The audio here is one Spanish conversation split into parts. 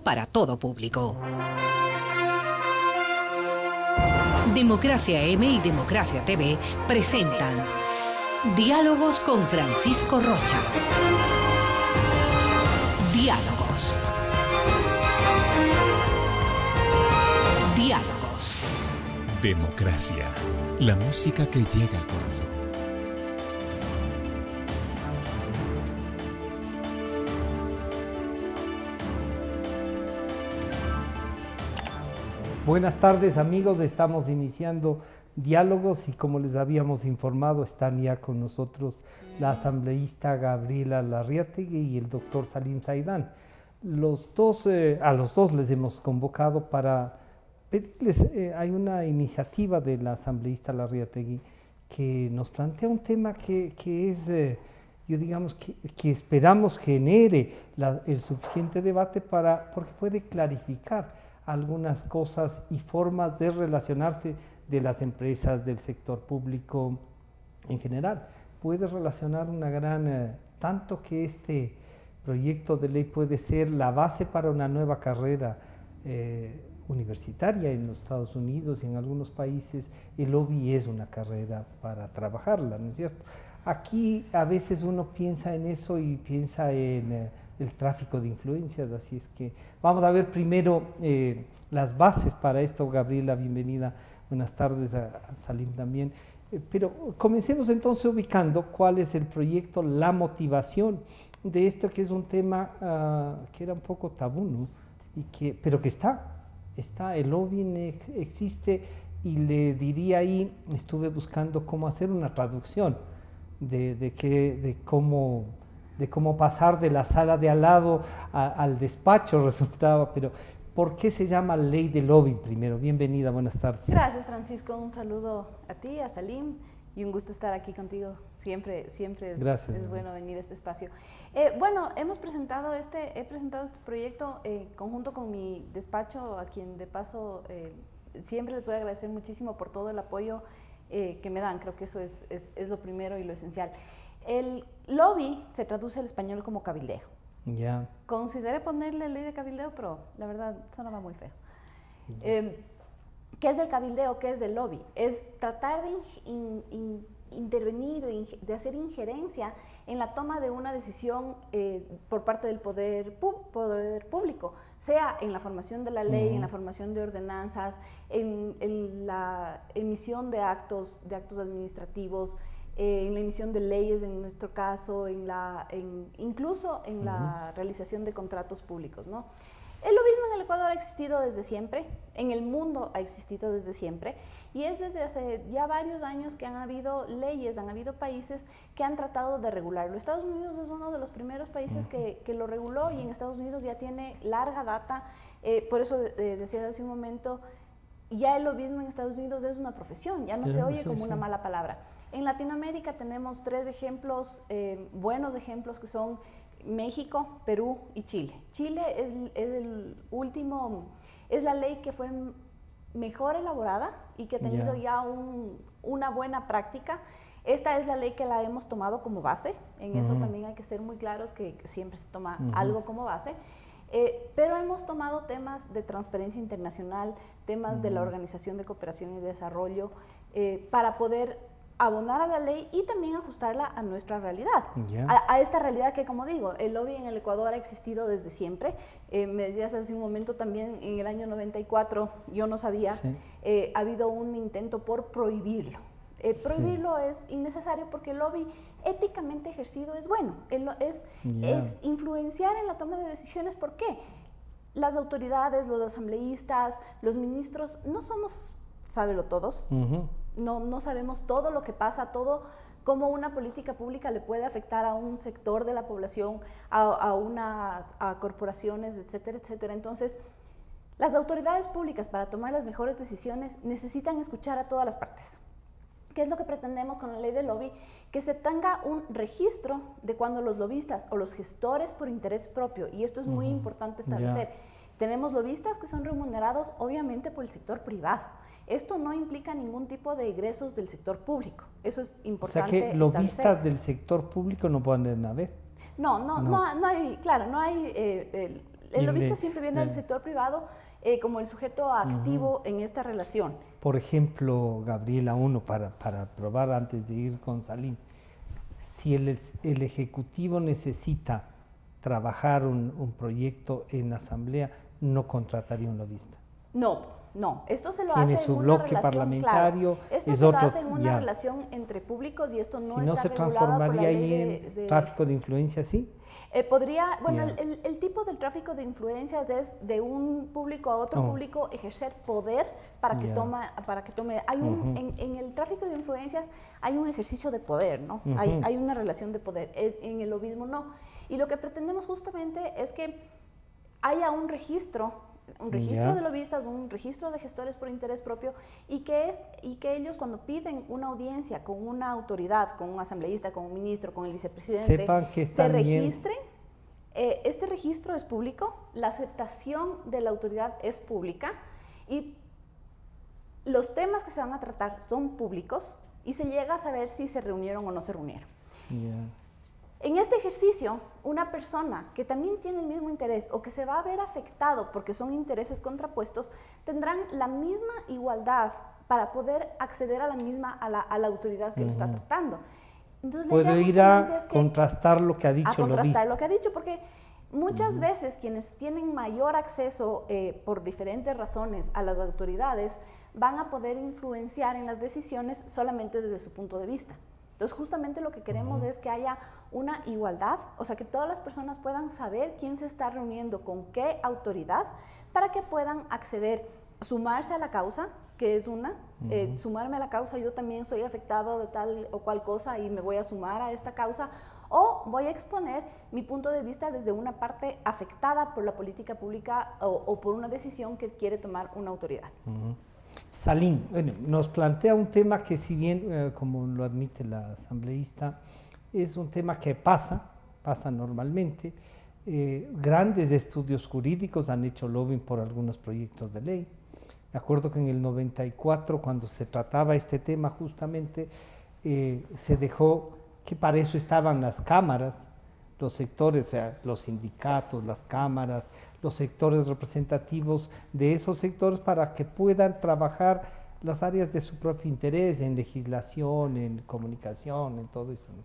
para todo público. Democracia M y Democracia TV presentan Diálogos con Francisco Rocha. Diálogos. Diálogos. Democracia, la música que llega al corazón. Buenas tardes amigos, estamos iniciando diálogos y como les habíamos informado están ya con nosotros la asambleísta Gabriela Larriategui y el doctor Salim Saidán. A los dos les hemos convocado para pedirles, hay una iniciativa de la asambleísta Larriategui que nos plantea un tema que es, que esperamos genere el suficiente debate porque puede clarificar algunas cosas y formas de relacionarse de las empresas, del sector público en general. Puede relacionar una gran, tanto que este proyecto de ley puede ser la base para una nueva carrera universitaria en los Estados Unidos y en algunos países. El lobby es una carrera para trabajarla, ¿no es cierto? Aquí a veces uno piensa en eso y piensa en el tráfico de influencias, así es que vamos a ver primero las bases para esto. Gabriela, bienvenida, buenas tardes, a Salim también, pero comencemos entonces ubicando cuál es el proyecto, la motivación de esto, que es un tema que era un poco tabú, ¿no? Pero que está, el lobbying existe, y le diría ahí, estuve buscando cómo hacer una traducción de cómo pasar de la sala de al lado al despacho resultaba, pero ¿por qué se llama ley de lobbying primero? Bienvenida, buenas tardes. Gracias, Francisco, un saludo a ti, a Salim, y un gusto estar aquí contigo. Siempre es bueno venir a este espacio. Bueno, he presentado este proyecto conjunto con mi despacho, a quien de paso siempre les voy a agradecer muchísimo por todo el apoyo que me dan. Creo que eso es lo primero y lo esencial. El lobby se traduce al español como cabildeo. Yeah. Consideré ponerle ley de cabildeo, pero la verdad sonaba muy feo. ¿Qué es el cabildeo? ¿Qué es el lobby? Es tratar de intervenir, de hacer injerencia en la toma de una decisión por parte del poder público, sea en la formación de la ley, en la formación de ordenanzas, en la emisión de actos administrativos, en la emisión de leyes en nuestro caso, incluso en la realización de contratos públicos, ¿no? El lobismo en el Ecuador ha existido desde siempre, en el mundo ha existido desde siempre, y es desde hace ya varios años que han habido leyes, han habido países que han tratado de regularlo. Estados Unidos es uno de los primeros países que lo reguló, y en Estados Unidos ya tiene larga data. Por eso decía hace un momento, ya el lobismo en Estados Unidos es una profesión, ya no se oye como una mala palabra. En Latinoamérica tenemos tres ejemplos, buenos ejemplos, que son México, Perú y Chile. Chile es la ley que fue mejor elaborada y que ha tenido ya una buena práctica. Esta es la ley que la hemos tomado como base. En eso también hay que ser muy claros, que siempre se toma algo como base. Pero hemos tomado temas de transparencia internacional, temas de la Organización de Cooperación y Desarrollo, para poder abonar a la ley y también ajustarla a nuestra realidad, a esta realidad que, como digo, el lobby en el Ecuador ha existido desde siempre. Me decías hace un momento también, en el año 94, yo no sabía, ha habido un intento por prohibirlo. Prohibirlo es innecesario, porque el lobby éticamente ejercido es bueno, es influenciar en la toma de decisiones. ¿Por qué? Las autoridades, los asambleístas, los ministros, no somos sábelo todos. No sabemos todo lo que pasa, todo cómo una política pública le puede afectar a un sector de la población, a corporaciones, etcétera, etcétera. Entonces, las autoridades públicas, para tomar las mejores decisiones, necesitan escuchar a todas las partes. ¿Qué es lo que pretendemos con la ley del lobby? Que se tenga un registro de cuando los lobistas o los gestores por interés propio, y esto es muy importante establecer, tenemos lobistas que son remunerados obviamente por el sector privado. Esto no implica ningún tipo de egresos del sector público. Eso es importante. O sea que lobistas del sector público no pueden haber. No hay, claro, no hay El lobista siempre viene del sector privado como el sujeto activo en esta relación. Por ejemplo, Gabriela, para probar antes de ir con Salim, si el Ejecutivo necesita trabajar un proyecto en asamblea, no contrataría un lobista. No, esto se lo Tiene hace su en una bloque relación, parlamentario, claro. Esto es se otro, lo hace en una ya. relación entre públicos y esto no Si no está se regulado transformaría por la ahí ley en tráfico de influencia, ¿sí? Podría, bueno, Ya. el tipo del tráfico de influencias es de un público a otro público ejercer poder para que, tome. Hay en el tráfico de influencias hay un ejercicio de poder, ¿no? Hay una relación de poder. En el lobismo no. Y lo que pretendemos justamente es que haya un registro de lobistas, un registro de gestores por interés propio y que ellos cuando piden una audiencia con una autoridad, con un asambleísta, con un ministro, con el vicepresidente, sepan que se están bien. registren. Este registro es público, la aceptación de la autoridad es pública y los temas que se van a tratar son públicos y se llega a saber si se reunieron o no se reunieron. En este ejercicio, una persona que también tiene el mismo interés o que se va a ver afectado porque son intereses contrapuestos, tendrán la misma igualdad para poder acceder a la autoridad que lo está tratando. Entonces, puedo ir a contrastar lo que ha dicho el lobista. A contrastar lo lobista. que ha dicho, porque muchas veces quienes tienen mayor acceso por diferentes razones a las autoridades van a poder influenciar en las decisiones solamente desde su punto de vista. Entonces, justamente lo que queremos es que haya una igualdad, o sea, que todas las personas puedan saber quién se está reuniendo con qué autoridad para que puedan acceder, sumarse a la causa, que es sumarme a la causa, yo también soy afectado de tal o cual cosa y me voy a sumar a esta causa, o voy a exponer mi punto de vista desde una parte afectada por la política pública o por una decisión que quiere tomar una autoridad. Salim, bueno, nos plantea un tema que si bien, como lo admite la asambleísta, es un tema que pasa normalmente. Grandes estudios jurídicos han hecho lobbying por algunos proyectos de ley. Me acuerdo que en el 94, cuando se trataba este tema justamente, se dejó que para eso estaban las cámaras, los sectores, o sea, los sindicatos, las cámaras, los sectores representativos de esos sectores para que puedan trabajar las áreas de su propio interés en legislación, en comunicación, en todo eso, ¿no?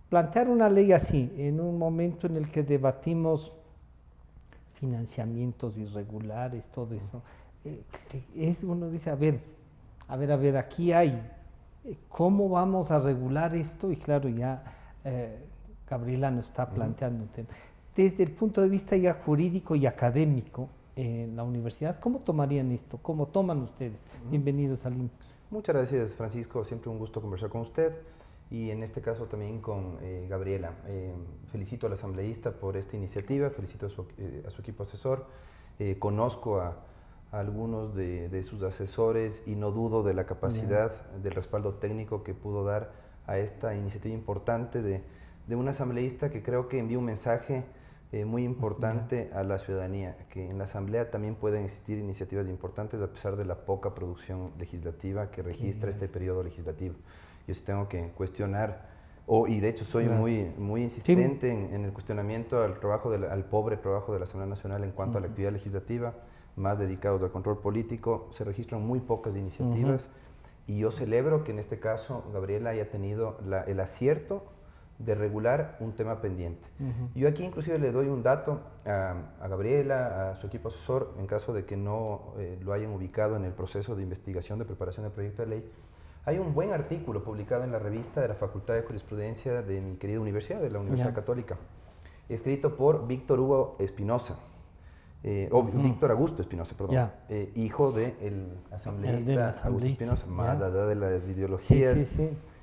Plantear una ley así, en un momento en el que debatimos financiamientos irregulares, todo eso, uno dice, a ver, aquí hay, ¿cómo vamos a regular esto? Y claro, ya Gabriela nos está planteando un tema. Desde el punto de vista ya jurídico y académico en la universidad, ¿cómo tomarían esto? ¿Cómo toman ustedes? Bienvenidos, Salim. Muchas gracias, Francisco. Siempre un gusto conversar con usted y en este caso también con Gabriela. Felicito al asambleísta por esta iniciativa, felicito a su equipo asesor. Conozco a algunos de sus asesores y no dudo de la capacidad, del respaldo técnico que pudo dar a esta iniciativa importante de un asambleísta que creo que envía un mensaje muy importante a la ciudadanía, que en la asamblea también pueden existir iniciativas importantes a pesar de la poca producción legislativa que registra este periodo legislativo. Yo sí tengo que cuestionar, y de hecho soy muy insistente en el cuestionamiento al pobre trabajo de la Asamblea Nacional en cuanto a la actividad legislativa, más dedicados al control político. Se registran muy pocas iniciativas y yo celebro que en este caso Gabriela haya tenido el acierto de regular un tema pendiente. Yo aquí inclusive le doy un dato a Gabriela, a su equipo asesor, en caso de que no lo hayan ubicado en el proceso de investigación de preparación del proyecto de ley. Hay un buen artículo publicado en la revista de la Facultad de Jurisprudencia de mi querida universidad, de la Universidad Católica, escrito por Víctor Hugo Espinosa, Víctor Augusto Espinosa, perdón, hijo del asambleísta Augusto Espinosa, más allá de las ideologías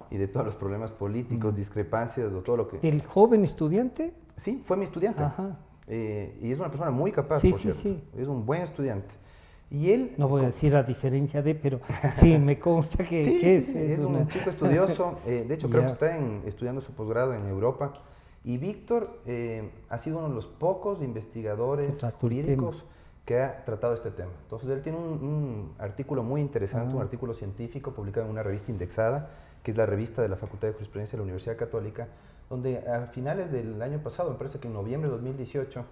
y de todos los problemas políticos, discrepancias o todo lo que... ¿El joven estudiante? Sí, fue mi estudiante. Y es una persona muy capaz, por cierto. Es un buen estudiante. Y él... No voy a decir a diferencia de, pero sí, me consta que, es un chico estudioso. De hecho, creo que está estudiando su posgrado en Europa. Y Víctor ha sido uno de los pocos investigadores jurídicos que ha tratado este tema. Entonces, él tiene un artículo muy interesante, un artículo científico publicado en una revista indexada, que es la revista de la Facultad de Jurisprudencia de la Universidad Católica, donde a finales del año pasado, me parece que en noviembre de 2018,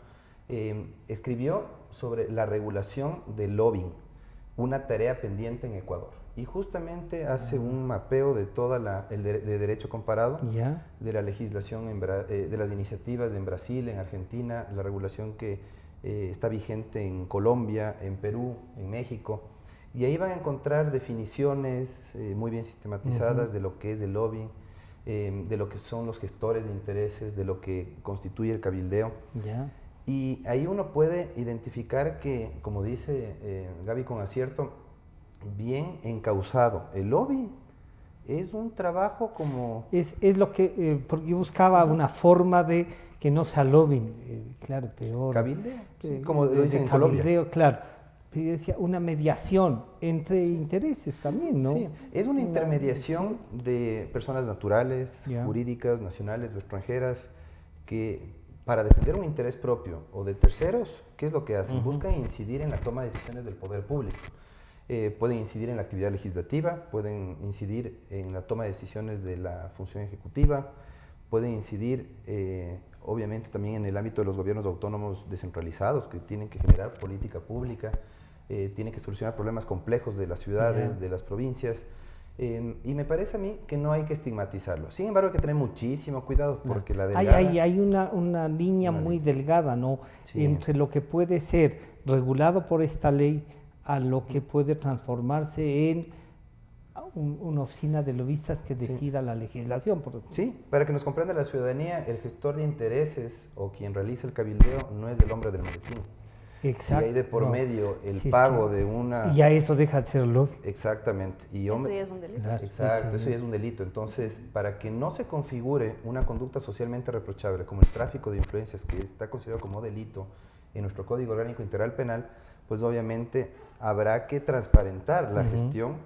escribió sobre la regulación del lobbying, una tarea pendiente en Ecuador. Y justamente hace un mapeo de toda de derecho comparado, de la legislación, de las iniciativas en Brasil, en Argentina, la regulación que está vigente en Colombia, en Perú, en México. Y ahí van a encontrar definiciones muy bien sistematizadas de lo que es el lobbying, de lo que son los gestores de intereses, de lo que constituye el cabildeo. Y ahí uno puede identificar que, como dice Gaby con acierto, bien encauzado. El lobby es un trabajo como... Es lo que, porque yo buscaba una forma de que no sea lobbying, claro, peor. ¿Cabildeo? Sí, como lo dicen en Colombia. Cabildeo, claro. Pero yo decía, una mediación entre intereses también, ¿no? Sí, es una intermediación de personas naturales, jurídicas, nacionales o extranjeras, que para defender un interés propio o de terceros, ¿qué es lo que hacen? Buscan incidir en la toma de decisiones del poder público. Pueden incidir en la actividad legislativa, pueden incidir en la toma de decisiones de la función ejecutiva, pueden incidir obviamente también en el ámbito de los gobiernos autónomos descentralizados que tienen que generar política pública, tienen que solucionar problemas complejos de las ciudades, de las provincias, y me parece a mí que no hay que estigmatizarlo. Sin embargo, hay que tener muchísimo cuidado porque la delgada... Hay una línea muy delgada, ¿no? Sí. Entre lo que puede ser regulado por esta ley a lo que puede transformarse en una oficina de lobistas que decida la legislación. Sí, para que nos comprenda la ciudadanía, el gestor de intereses o quien realiza el cabildeo no es el hombre del maletín. Exacto. Y hay de por medio el pago de una... Y ya eso deja de ser lobby. Exactamente. Y eso ya es un delito. Claro, exacto, eso ya es un delito. Entonces, para que no se configure una conducta socialmente reprochable como el tráfico de influencias, que está considerado como delito en nuestro Código Orgánico Integral Penal, pues obviamente habrá que transparentar la gestión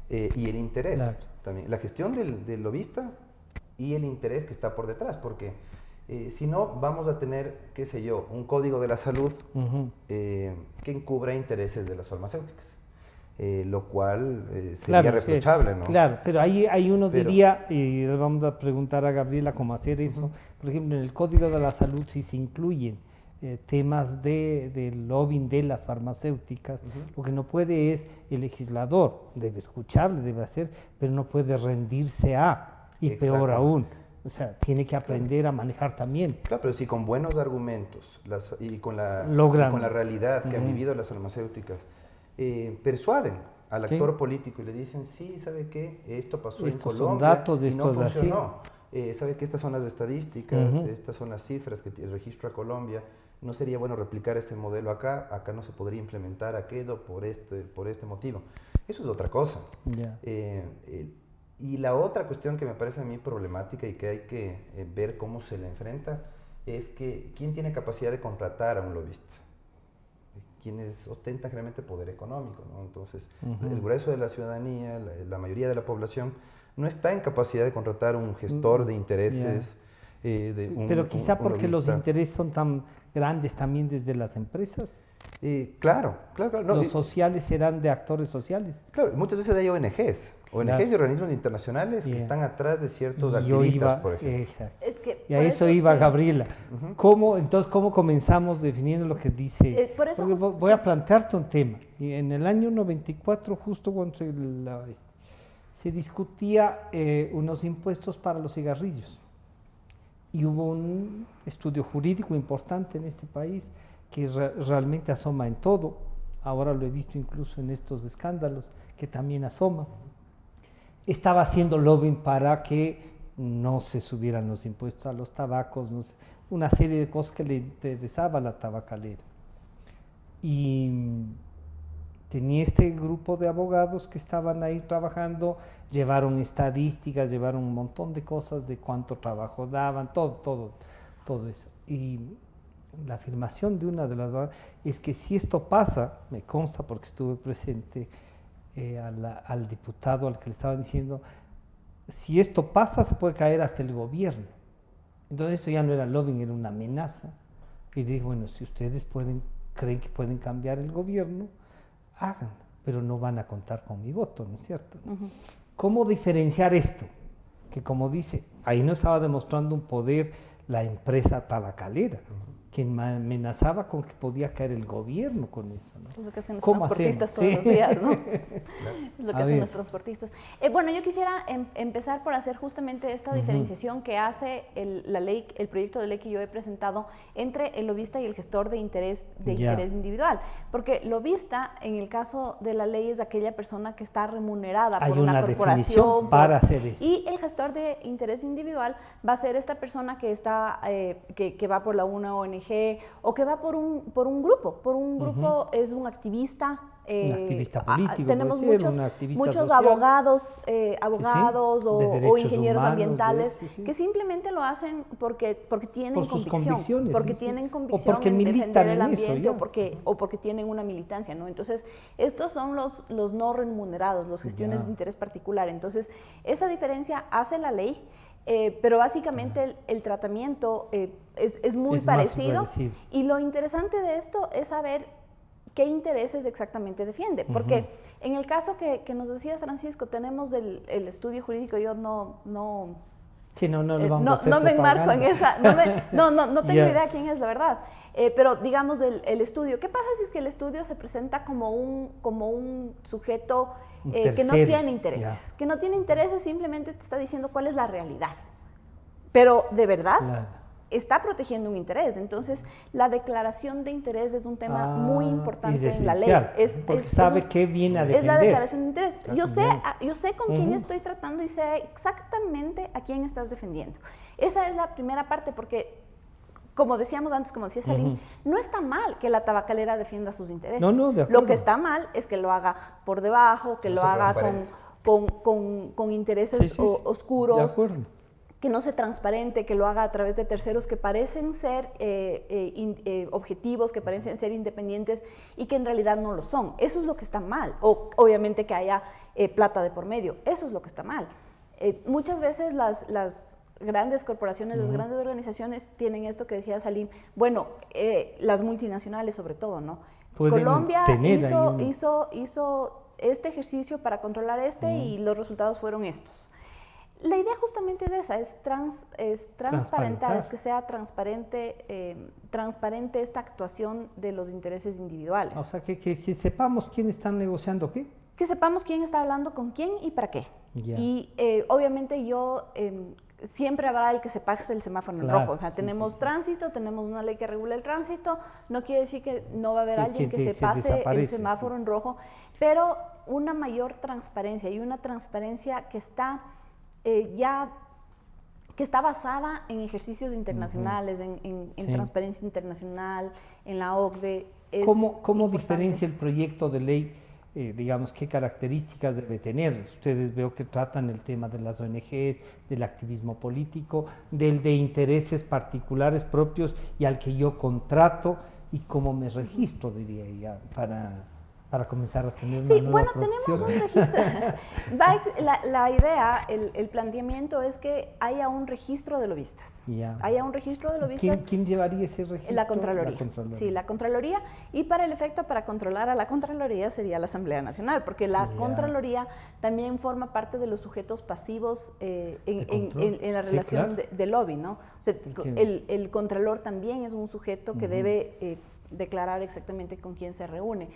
y el interés también. La gestión del lobista y el interés que está por detrás, porque si no vamos a tener, qué sé yo, un código de la salud que encubra intereses de las farmacéuticas, lo cual sería reprochable, ¿no? Claro, pero ahí uno diría, y le vamos a preguntar a Gabriela cómo hacer eso, por ejemplo, en el código de la salud si se incluyen temas de lobbying de las farmacéuticas, lo que no puede es el legislador, debe escucharle, debe hacer, pero no puede rendirse a, y peor aún, o sea, tiene que aprender a manejar también. Claro, pero si con buenos argumentos y con la realidad que han vivido las farmacéuticas, persuaden al actor político y le dicen, sí, ¿sabe qué? Esto pasó en Colombia son datos, y esto no funcionó. Así. ¿Sabe qué? Estas son las estadísticas, estas son las cifras que registra Colombia. No sería bueno replicar ese modelo acá no se podría implementar aquello por este motivo. Eso es otra cosa. Y la otra cuestión que me parece a mí problemática y que hay que ver cómo se le enfrenta es que ¿quién tiene capacidad de contratar a un lobista? Quienes ostentan generalmente poder económico, ¿no? Entonces, el grueso de la ciudadanía, la mayoría de la población, no está en capacidad de contratar un gestor de intereses. Pero quizá porque los intereses son tan grandes también desde las empresas. Claro. No, los sociales serán de actores sociales. Claro, muchas veces hay ONGs y organismos internacionales que están atrás de ciertos activistas, por ejemplo. Y a eso iba Gabriela. Entonces, ¿cómo comenzamos definiendo lo que dice? Voy a plantearte un tema. Y en el año 94, justo cuando se discutía unos impuestos para los cigarrillos. Y hubo un estudio jurídico importante en este país que realmente asoma en todo. Ahora lo he visto incluso en estos escándalos, que también asoma. Estaba haciendo lobbying para que no se subieran los impuestos a los tabacos, no sé, una serie de cosas que le interesaba a la tabacalera. Y tenía este grupo de abogados que estaban ahí trabajando, llevaron estadísticas, llevaron un montón de cosas de cuánto trabajo daban, todo eso. Y la afirmación de una de las abogadas es que si esto pasa, me consta porque estuve presente, al diputado al que le estaban diciendo, si esto pasa se puede caer hasta el gobierno. Entonces eso ya no era lobbying, era una amenaza. Y le dijo, bueno, si ustedes creen que pueden cambiar el gobierno, háganlo, pero no van a contar con mi voto, ¿no es cierto? ¿Cómo diferenciar esto? Que como dice, ahí no estaba demostrando un poder la empresa tabacalera, que amenazaba con que podía caer el gobierno con eso, ¿no? Es lo que hacen los ¿Cómo transportistas hacemos? todos Sí. los días, ¿no? Claro. Es lo que A hacen ver. los transportistas. Bueno, yo quisiera empezar por hacer justamente esta diferenciación que hace la ley, el proyecto de ley que yo he presentado entre el lobista y el gestor de interés individual. Porque lobista, en el caso de la ley, es aquella persona que está remunerada Hay por una corporación. definición para hacer eso. Y el gestor de interés individual va a ser esta persona que está, que va por una ONG o que va por un grupo. Por un grupo es un activista. Un activista político, tenemos puede ser, muchos, un activista muchos social. abogados, de o derechos ingenieros humanos, ambientales sí. que simplemente lo hacen porque tienen Por sus convicción, convicciones, porque sí. tienen O convicción porque en militan defender el en eso, ambiente ya. o porque tienen una militancia, ¿no? Entonces, estos son los no remunerados, los gestiones de interés particular. Entonces, esa diferencia hace la ley. Pero básicamente el tratamiento es muy Es más parecido, parecido. y lo interesante de esto es saber qué intereses exactamente defiende, porque en el caso que nos decías, Francisco, tenemos el estudio jurídico. Yo Sí, no le vamos a hacer no me enmarco en propaganda. esa, no tengo Ya. idea quién es, la verdad. Pero digamos el estudio, ¿qué pasa si es que el estudio se presenta como un sujeto que no tercero, tiene intereses? ya. Que no tiene intereses, simplemente te está diciendo cuál es la realidad. Pero de verdad Claro. está protegiendo un interés. Entonces, la declaración de interés es un tema muy importante es en la ley. esencial, porque sabe qué viene a defender. Es la declaración de interés. Yo Bien. sé con quién estoy tratando y sé exactamente a quién estás defendiendo. Esa es la primera parte, porque, como decíamos antes, como decía Salim, no está mal que la tabacalera defienda sus intereses. No, de acuerdo. Lo que está mal es que lo haga por debajo, que No lo sea haga transparente. con intereses Sí. oscuros. De acuerdo. Que no sea transparente, que lo haga a través de terceros que parecen ser objetivos, que parecen ser independientes y que en realidad no lo son. Eso es lo que está mal. O obviamente que haya plata de por medio. Eso es lo que está mal. Muchas veces las grandes corporaciones, las grandes organizaciones tienen esto que decía Salim. Bueno, las multinacionales sobre todo, ¿no? Pueden Colombia tener hizo este ejercicio para controlar y los resultados fueron estos. La idea justamente es esa, es transparentar, es que sea transparente esta actuación de los intereses individuales. O sea, que sepamos quién están negociando qué. Que sepamos quién está hablando con quién y para qué. Ya. Y obviamente siempre habrá el que se pase el semáforo en Claro, rojo. O sea, sí, tenemos tránsito, tenemos una ley que regula el tránsito, no quiere decir que no va a haber Que alguien que se pase el semáforo en rojo, pero una mayor transparencia y una transparencia que está que está basada en ejercicios internacionales, en transparencia internacional, en la OCDE. ¿Cómo diferencia el proyecto de ley, digamos, qué características debe tener? Ustedes veo que tratan el tema de las ONGs, del activismo político, del de intereses particulares propios y al que yo contrato y cómo me registro, diría ya, para comenzar a tener una nueva profesión. Tenemos un registro. La idea, el planteamiento es que haya un registro de lobistas. Ya. Haya un registro de lobistas. ¿Quién llevaría ese registro? La Contraloría. Sí, la Contraloría. Y para el efecto, para controlar a la Contraloría sería la Asamblea Nacional, porque la Contraloría también forma parte de los sujetos pasivos en la relación de lobby, ¿no? O sea, el Contralor también es un sujeto que debe declarar exactamente con quién se reúne.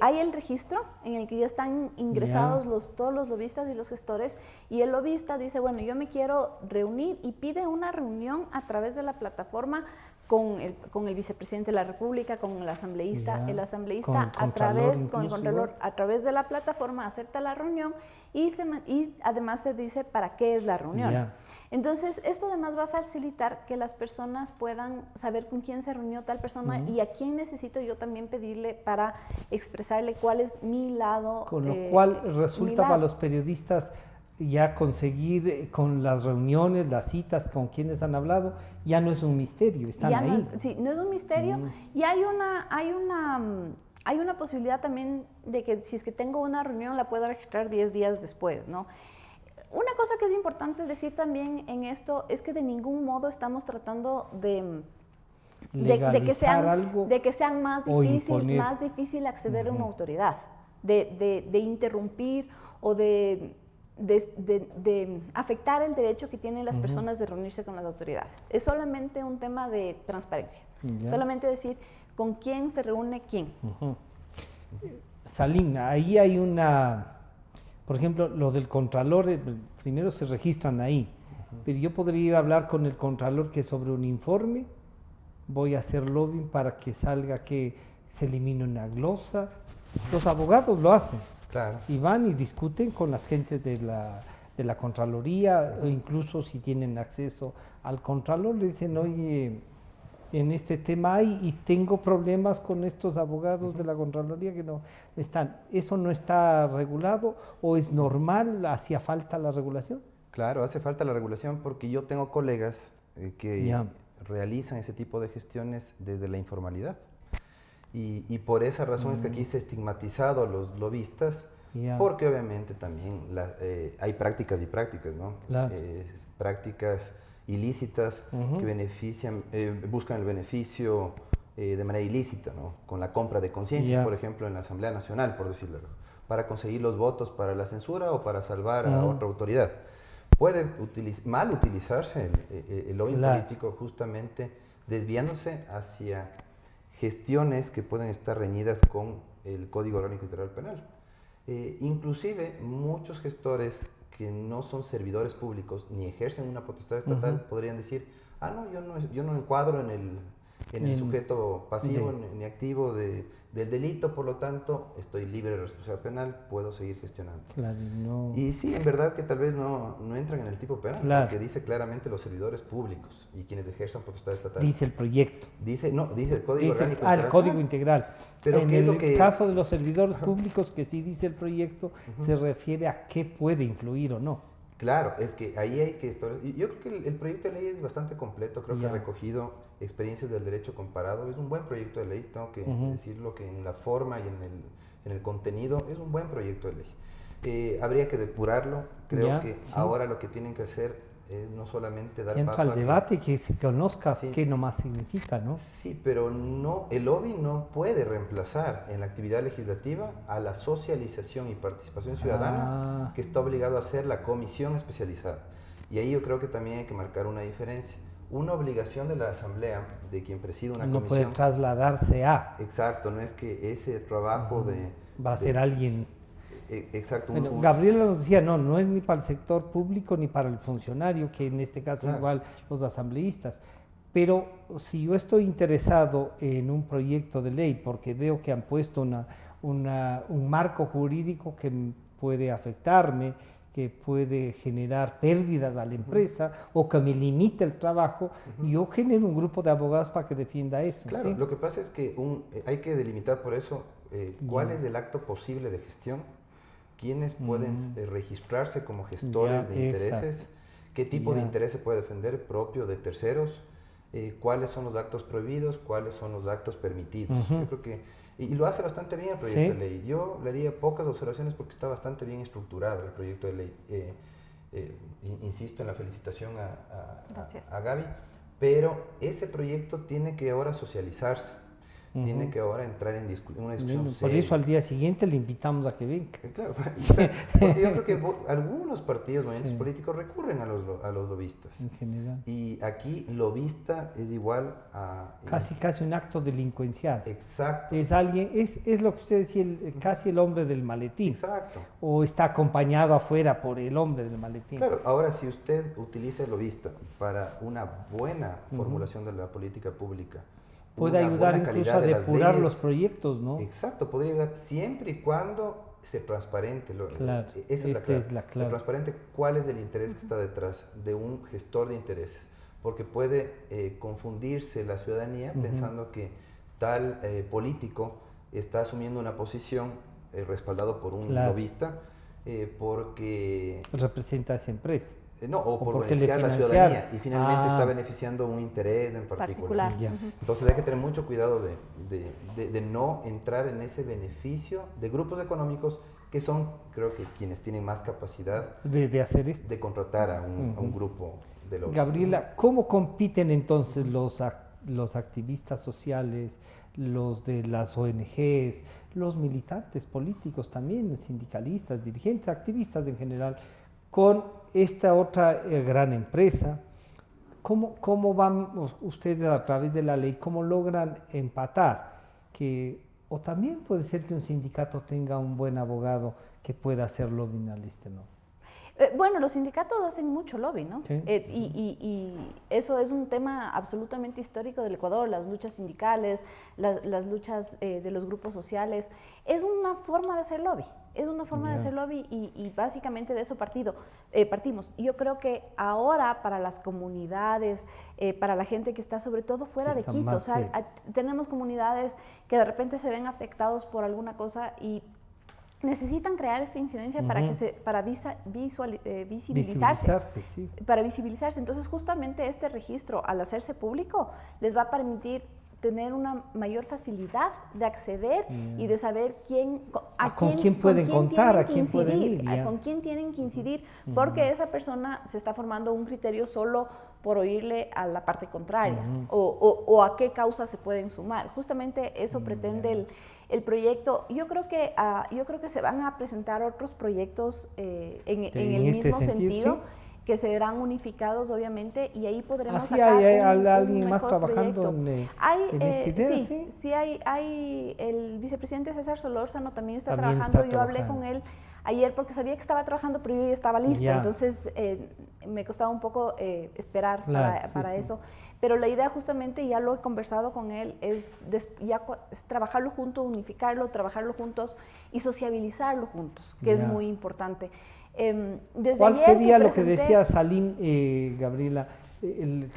Hay el registro en el que ya están ingresados todos los lobistas y los gestores, y el lobista dice, bueno, yo me quiero reunir, y pide una reunión a través de la plataforma con el vicepresidente de la República, con el asambleísta. El asambleísta con el Contralor, a través de la plataforma acepta la reunión y además se dice para qué es la reunión. Entonces, esto además va a facilitar que las personas puedan saber con quién se reunió tal persona y a quién necesito yo también pedirle para expresarle cuál es mi lado. Con lo cual resulta para los periodistas ya conseguir con las reuniones, las citas con quienes han hablado, ya no es un misterio, están ahí. No es un misterio, y hay una posibilidad también de que si es que tengo una reunión la pueda registrar 10 días después, ¿no? Una cosa que es importante decir también en esto es que de ningún modo estamos tratando de que sean más difícil acceder a una autoridad, de interrumpir o de de afectar el derecho que tienen las personas de reunirse con las autoridades. Es solamente un tema de transparencia. Solamente decir con quién se reúne quién. Salim, ahí hay por ejemplo, lo del contralor, primero se registran ahí, pero yo podría ir a hablar con el contralor que sobre un informe, voy a hacer lobbying para que salga que se elimine una glosa. Los abogados lo hacen. Claro. Y van y discuten con las gentes de la Contraloría, o incluso si tienen acceso al Contralor, le dicen, oye, en este tema hay y tengo problemas con estos abogados de la Contraloría que no están. ¿Eso no está regulado o es normal? ¿Hacía falta la regulación? Claro, hace falta la regulación porque yo tengo colegas que realizan ese tipo de gestiones desde la informalidad. Y por esa razón es que aquí se ha estigmatizado a los lobistas, porque obviamente también hay prácticas y prácticas, ¿no? Claro. Prácticas ilícitas que benefician, buscan el beneficio de manera ilícita, ¿no? Con la compra de conciencias, por ejemplo, en la Asamblea Nacional, por decirlo, para conseguir los votos para la censura o para salvar a otra autoridad. Puede mal utilizarse el lobbying político justamente desviándose hacia gestiones que pueden estar reñidas con el Código Orgánico Integral Penal. Inclusive muchos gestores que no son servidores públicos ni ejercen una potestad estatal podrían decir, yo no encuadro en el sujeto pasivo ni activo del delito, por lo tanto estoy libre de responsabilidad penal, puedo seguir gestionando. Claro, no. Y sí, en verdad que tal vez no entran en el tipo penal, porque dice claramente los servidores públicos y quienes ejerzan potestad estatal. Dice el proyecto. Dice el Código Orgánico el Código Integral. Pero en el caso de los servidores públicos, que sí dice el proyecto, se refiere a qué puede influir o no. Claro, es que ahí hay que estar. Yo creo que el proyecto de ley es bastante completo, creo que ha recogido experiencias del derecho comparado. Es un buen proyecto de ley, tengo que decirlo, que en la forma y en el contenido es un buen proyecto de ley. Habría que depurarlo, creo que ahora lo que tienen que hacer es no solamente dar paso al debate, que se conozca qué nomás significa, ¿no? Sí, pero el lobby no puede reemplazar en la actividad legislativa a la socialización y participación ciudadana que está obligado a hacer la comisión especializada. Y ahí yo creo que también hay que marcar una diferencia. Una obligación de la Asamblea, de quien preside una comisión... No puede trasladarse a... Exacto, no es que ese trabajo va a ser alguien... Exacto. Bueno, Gabriela nos decía, no es ni para el sector público ni para el funcionario, que en este caso igual los asambleístas. Pero si yo estoy interesado en un proyecto de ley porque veo que han puesto un marco jurídico que puede afectarme, que puede generar pérdidas a la empresa o que me limite el trabajo, yo genero un grupo de abogados para que defienda eso. Claro, lo que pasa es que hay que delimitar por eso cuál es el acto posible de gestión, quiénes pueden registrarse como gestores de intereses, qué tipo de interés se puede defender propio de terceros, cuáles son los actos prohibidos, cuáles son los actos permitidos. Yo creo que, y lo hace bastante bien el proyecto de ley. Yo le haría pocas observaciones porque está bastante bien estructurado el proyecto de ley. Insisto en la felicitación a Gaby, pero ese proyecto tiene que ahora socializarse. Tiene que ahora entrar en una discusión Por seria. eso al día siguiente le invitamos a que venga. Claro, porque yo creo que algunos partidos, movimientos políticos recurren a los lobistas. En general. Y aquí lobista es igual a... Casi un acto delincuencial. Exacto. Es alguien, es lo que usted decía, casi el hombre del maletín. Exacto. O está acompañado afuera por el hombre del maletín. Claro, ahora si usted utiliza el lobista para una buena formulación de la política pública, puede ayudar incluso a depurar los proyectos, ¿no? Exacto, podría ayudar siempre y cuando se transparente. Claro, esa es la clave. Se transparente cuál es el interés que está detrás de un gestor de intereses. Porque puede confundirse la ciudadanía pensando que tal político está asumiendo una posición respaldado por un lobista porque... representa a esa empresa. O por beneficiar a la ciudadanía y finalmente está beneficiando un interés en particular. Entonces hay que tener mucho cuidado de no entrar en ese beneficio de grupos económicos que son, creo que, quienes tienen más capacidad de hacer esto, de contratar a un grupo de los... Gabriela, ¿cómo compiten entonces los activistas sociales, los de las ONGs, los militantes políticos también, sindicalistas, dirigentes, activistas en general? con esta otra gran empresa. ¿Cómo van ustedes a través de la ley, cómo logran empatar? O también puede ser que un sindicato tenga un buen abogado que pueda hacer lobbying al ¿no? Bueno, los sindicatos hacen mucho lobby, ¿no? Sí. Y eso es un tema absolutamente histórico del Ecuador, las luchas sindicales, las luchas de los grupos sociales. Es una forma de hacer lobby, de hacer lobby y básicamente de eso partimos. Yo creo que ahora para las comunidades, para la gente que está sobre todo fuera de Quito, o sea, tenemos comunidades que de repente se ven afectados por alguna cosa y necesitan crear esta incidencia para visibilizarse. Sí. Para visibilizarse. Entonces, justamente este registro, al hacerse público, les va a permitir tener una mayor facilidad de acceder y de saber con quién pueden contar, a quién pueden ir. Con quién tienen que incidir, porque esa persona se está formando un criterio solo por oírle a la parte contraria o a qué causas se pueden sumar. Justamente eso pretende el proyecto. Yo creo que se van a presentar otros proyectos en el mismo sentido, que serán unificados obviamente, y ahí podremos sacar hay un alguien más mejor trabajando proyecto. en esta idea. Sí, hay el vicepresidente César Solórzano también está trabajando. Yo hablé con él ayer porque sabía que estaba trabajando, pero yo ya estaba lista, entonces me costaba un poco esperar para eso. Pero la idea justamente, ya lo he conversado con él, es trabajarlo juntos, unificarlo, trabajarlo juntos y sociabilizarlo juntos, que es muy importante. ¿Cuál sería lo que decía Salim, Gabriela?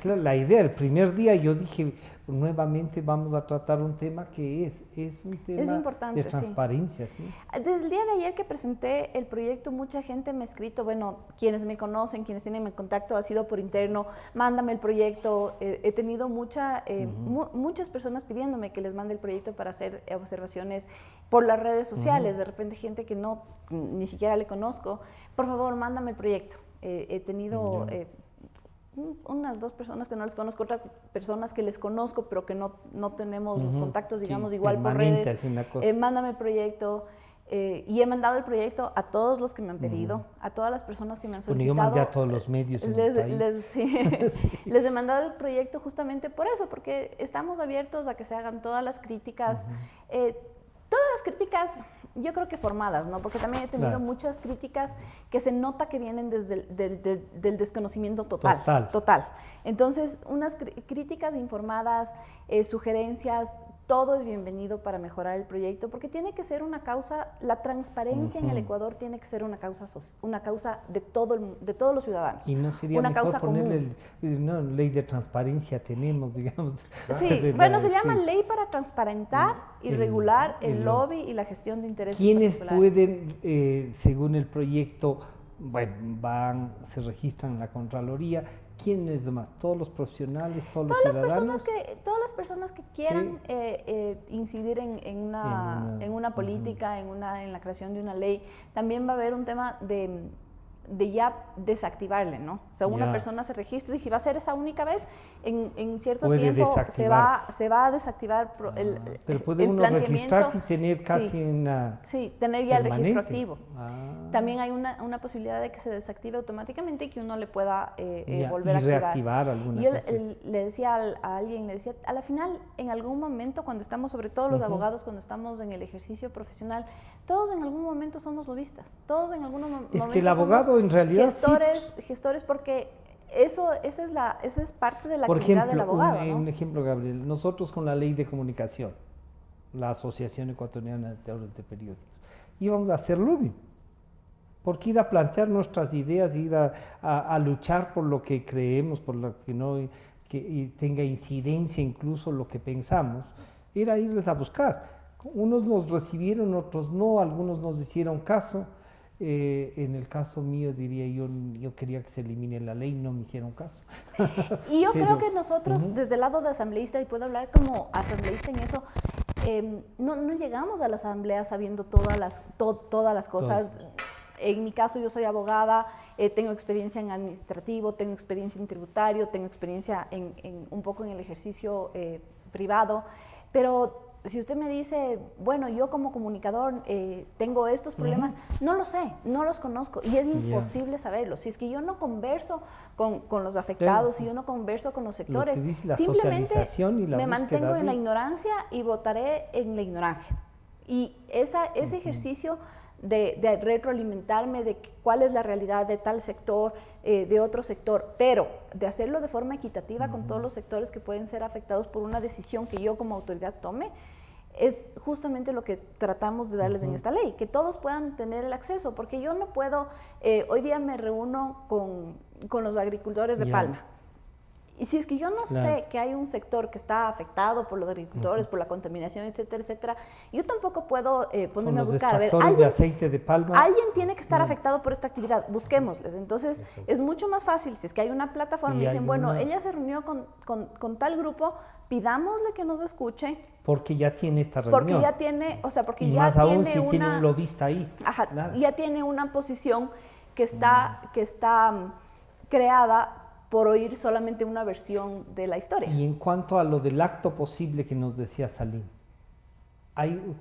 La idea, el primer día yo dije, nuevamente vamos a tratar un tema que es un tema de transparencia. ¿Sí? Desde el día de ayer que presenté el proyecto, mucha gente me ha escrito, bueno, quienes me conocen, quienes tienen mi contacto, ha sido por interno, mándame el proyecto. He tenido muchas personas pidiéndome que les mande el proyecto para hacer observaciones por las redes sociales, de repente gente que ni siquiera le conozco, por favor, mándame el proyecto. He tenido unas 2 personas que no les conozco, otras personas que les conozco, pero que no tenemos los contactos, digamos, igual por redes. Mándame el proyecto. Y he mandado el proyecto a todos los que me han pedido, a todas las personas que me han solicitado. Yo mandé a todos los medios en el país. Les he mandado el proyecto justamente por eso, porque estamos abiertos a que se hagan todas las críticas. Todas las críticas, yo creo que formadas, ¿no? Porque también he tenido muchas críticas que se nota que vienen desde del desconocimiento total. Entonces, unas críticas informadas, sugerencias, todo es bienvenido para mejorar el proyecto, porque tiene que ser una causa, la transparencia en el Ecuador tiene que ser una causa de todos los ciudadanos. Y no sería mejor ponerle ley de transparencia tenemos, digamos. Sí, bueno, se llama ley para transparentar y regular el lobby y la gestión de intereses ¿Quiénes particulares? pueden, según el proyecto, se registran en la Contraloría? ¿Quiénes más? ¿Todos los profesionales, todos los ciudadanos? Todas las personas que quieran incidir en una política, en la creación de una ley. También va a haber un tema de ya desactivarle, ¿no? O sea, una persona se registra y si va a ser esa única vez, en cierto tiempo se va a desactivar pero puede uno registrarse y tener casi tener ya el registro activo. También hay una posibilidad de que se desactive automáticamente y que uno le pueda volver a activar. Reactivar alguna Yo cosa. le decía a alguien, a la final, en algún momento, cuando estamos, sobre todo los abogados, cuando estamos en el ejercicio profesional, todos en algún momento somos lobistas, todos en algún momento es que el abogado en realidad gestores porque esa es parte de la actividad del abogado. Por un ejemplo, Gabriel, nosotros con la ley de comunicación, la Asociación Ecuatoriana de Editores de Periódicos, íbamos a hacer lobbying, porque ir a plantear nuestras ideas, ir a luchar por lo que creemos, por lo que tenga incidencia incluso lo que pensamos, era irles a buscar. Unos nos recibieron, otros no, algunos nos hicieron caso. En el caso mío, diría yo quería que se elimine la ley, no me hicieron caso. Y yo creo que nosotros, desde el lado de asambleísta, y puedo hablar como asambleísta en eso, no llegamos a la asamblea sabiendo todas las cosas. En mi caso, yo soy abogada, tengo experiencia en administrativo, tengo experiencia en tributario, tengo experiencia un poco en el ejercicio privado, pero si usted me dice, bueno, yo como comunicador tengo estos problemas, no lo sé, no los conozco y es imposible saberlo. Si es que yo no converso con los afectados, si yo no converso con los sectores, Lo que dice la simplemente socialización y la me mantengo en la de... ignorancia y votaré en la ignorancia. Y ese ejercicio de retroalimentarme de cuál es la realidad de tal sector, de otro sector, pero de hacerlo de forma equitativa con todos los sectores que pueden ser afectados por una decisión que yo como autoridad tome, es justamente lo que tratamos de darles en esta ley, que todos puedan tener el acceso, porque yo no puedo, hoy día me reúno con los agricultores de Palma, y si es que yo no sé que hay un sector que está afectado por los agricultores, por la contaminación, etcétera, etcétera, yo tampoco puedo ponerme a buscar. A ver, de aceite de palma. Alguien tiene que estar afectado por esta actividad, busquémosles. Entonces, es mucho más fácil si es que hay una plataforma y dicen, bueno, ella se reunió con tal grupo, pidámosle que nos escuche. Porque ya tiene esta reunión. Porque ya tiene, o sea, porque y ya más aún tiene si una, tiene un lobista ahí. Ajá, ya tiene una posición que está creada por oír solamente una versión de la historia. Y en cuanto a lo del acto posible que nos decía Salim,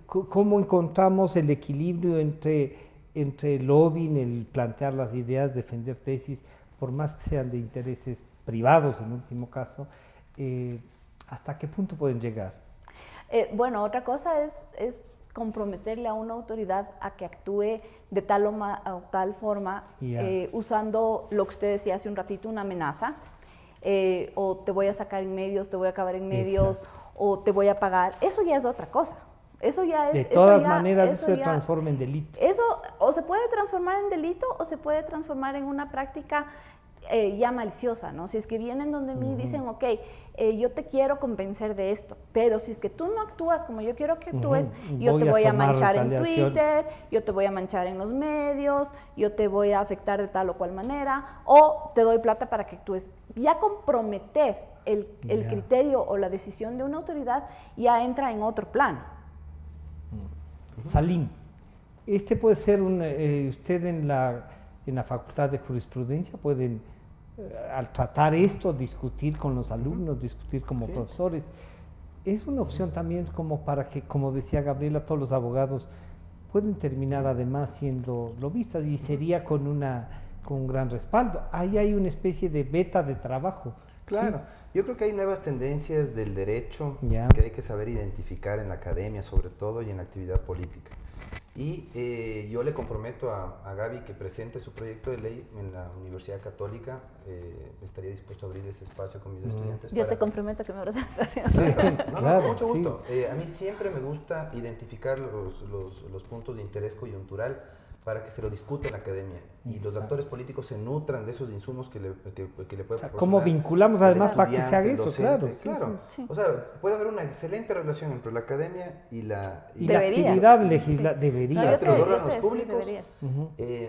¿cómo encontramos el equilibrio entre el lobbying, el plantear las ideas, defender tesis, por más que sean de intereses privados en último caso, hasta qué punto pueden llegar? Bueno, otra cosa es comprometerle a una autoridad a que actúe de tal o tal forma, usando lo que usted decía hace un ratito, una amenaza, o te voy a sacar en medios, te voy a acabar en medios, o te voy a pagar. Eso ya es otra cosa. Eso ya es... De todas maneras, eso se transforma en delito. Eso o se puede transformar en delito o se puede transformar en una práctica ya maliciosa, ¿no? Si es que vienen donde mí y dicen, ok, yo te quiero convencer de esto, pero si es que tú no actúas como yo quiero que actúes, yo te voy a manchar en Twitter, yo te voy a manchar en los medios, yo te voy a afectar de tal o cual manera, o te doy plata para que actúes. Ya comprometer el criterio o la decisión de una autoridad ya entra en otro plano. Salim, este puede ser usted en la Facultad de Jurisprudencia pueden, al tratar esto, discutir con los alumnos, discutir como profesores. Es una opción también como para que, como decía Gabriela, todos los abogados pueden terminar además siendo lobistas y sería con un gran respaldo. Ahí hay una especie de beta de trabajo. Claro, yo creo que hay nuevas tendencias del derecho que hay que saber identificar en la academia sobre todo y en la actividad política. Y yo le comprometo a Gaby que presente su proyecto de ley en la Universidad Católica. Estaría dispuesto a abrir ese espacio con mis estudiantes. Yo te comprometo que me abras esa estación. Sí, claro, con mucho gusto. A mí siempre me gusta identificar los puntos de interés coyuntural para que se lo discuta en la academia y los actores políticos se nutran de esos insumos que le puede proporcionar. ¿Cómo vinculamos además para que se haga eso? Docente, claro. O sea, puede haber una excelente relación entre la academia y la actividad legislativa. Debería. Entre los órganos públicos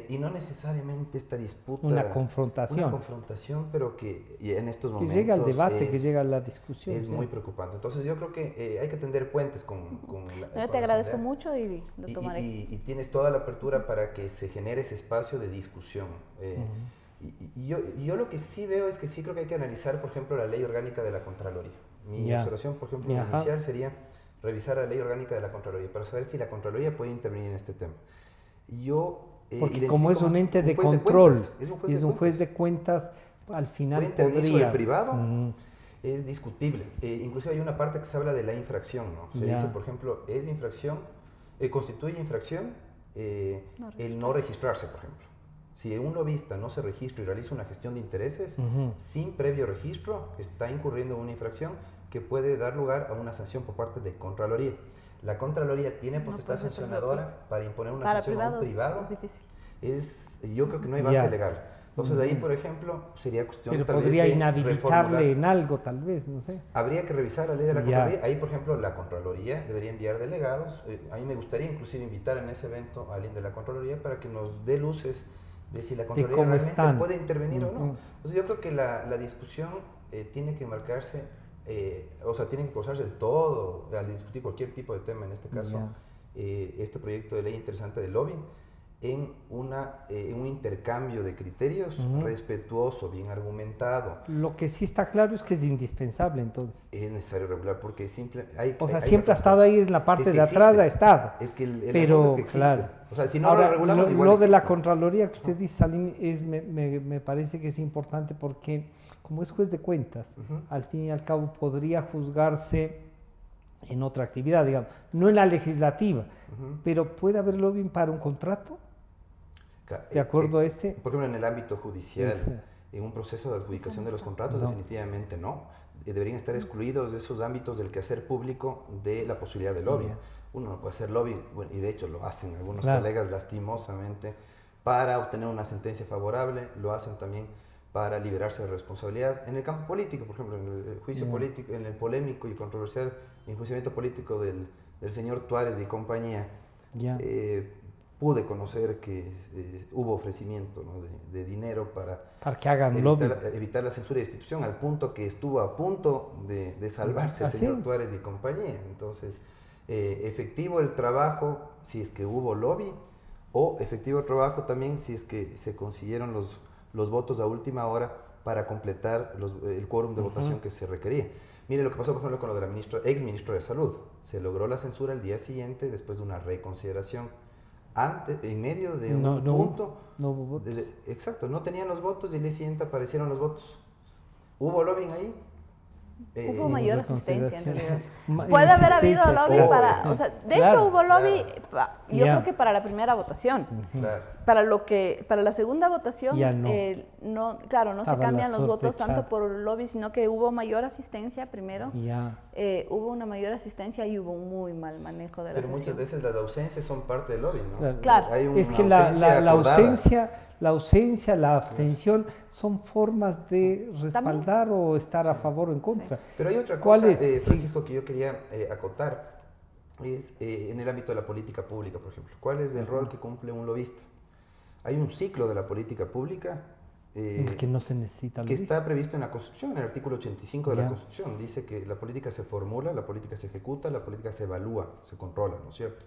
y no necesariamente esta disputa. Una confrontación, pero que en estos momentos. Que llega al debate, que llega a la discusión. Es muy preocupante. Entonces yo creo que hay que tender puentes con la te agradezco mucho y lo tomaré. Y tienes toda la apertura para que se genere ese espacio de discusión. Y yo lo que sí veo es que sí creo que hay que analizar, por ejemplo, la ley orgánica de la Contraloría. Mi observación, por ejemplo, inicial sería revisar la ley orgánica de la Contraloría para saber si la Contraloría puede intervenir en este tema. Porque como es un ente de control, es un juez de cuentas, al final podría... sobre el privado es discutible. Inclusive hay una parte que se habla de la infracción, ¿no? Se dice, por ejemplo, es infracción, constituye infracción el no registrarse, por ejemplo. Si un lobista no se registra y realiza una gestión de intereses sin previo registro, está incurriendo en una infracción que puede dar lugar a una sanción por parte de Contraloría. La Contraloría tiene potestad sancionadora para imponer una sanción a un privado. Es difícil. Yo creo que no hay base legal. Entonces ahí, por ejemplo, sería cuestión pero podría inhabilitarle en algo, tal vez, no sé. Habría que revisar la ley de la Contraloría. Ahí, por ejemplo, la Contraloría debería enviar delegados. A mí me gustaría inclusive invitar en ese evento a alguien de la Contraloría para que nos dé luces de si la Contraloría realmente puede intervenir o no. Entonces yo creo que la discusión tiene que marcarse, o sea, tiene que causarse todo al discutir cualquier tipo de tema, en este caso, este proyecto de ley interesante de lobbying. en un intercambio de criterios respetuoso, bien argumentado. Lo que sí está claro es que es indispensable entonces. Es necesario regular porque siempre siempre ha estado ahí en la parte de atrás, ha estado. Es que el pero es que existe. claro. O sea, si no Ahora, lo regulamos, igual lo de la existe. Contraloría que usted dice, Salim, me parece que es importante porque como es juez de cuentas, al fin y al cabo podría juzgarse en otra actividad, digamos, no en la legislativa, pero ¿puede haber lobbying para un contrato? ¿De acuerdo a este? Por ejemplo, en el ámbito judicial, en un proceso de adjudicación de los contratos, definitivamente no. Deberían estar excluidos de esos ámbitos del quehacer público de la posibilidad de lobby. Uno no puede hacer lobby, bueno, y de hecho lo hacen algunos colegas lastimosamente, para obtener una sentencia favorable, lo hacen también para liberarse de responsabilidad. En el campo político, por ejemplo, en el juicio político, en el polémico y controversial enjuiciamiento político del señor Tuárez y compañía, pude conocer que hubo ofrecimiento, ¿no?, de dinero para que hagan lobby, evitar la censura de institución, al punto que estuvo a punto de salvarse el señor Tuárez y compañía. Entonces, efectivo el trabajo si es que hubo lobby, o efectivo el trabajo también si es que se consiguieron los votos a última hora para completar el quórum de votación que se requería. Mire lo que pasó, por ejemplo, con lo de la ex ministra de Salud. Se logró la censura el día siguiente después de una reconsideración. En medio de un punto. No hubo votos. Exacto, no tenían los votos y el día siguiente aparecieron los votos. ¿Hubo lobbying ahí? Hubo mayor asistencia en realidad. Puede haber habido lobby para, o sea, de hecho hubo lobby, yo creo que para la primera votación. Para la segunda votación, no se cambian los votos tanto por lobby, sino que hubo mayor asistencia primero. Hubo una mayor asistencia y hubo un muy mal manejo de la sesión. Muchas veces las ausencias son parte del lobby, ¿no? Claro. Es que la ausencia, la abstención son formas de respaldar o estar a favor o en contra. Pero hay otra cosa, Francisco, que yo quería acotar, es en el ámbito de la política pública, por ejemplo. ¿Cuál es el rol que cumple un lobista? Hay un ciclo de la política pública que no se necesita que está previsto en la Constitución, en el artículo 85 de la Constitución. Dice que la política se formula, la política se ejecuta, la política se evalúa, se controla, ¿no es cierto?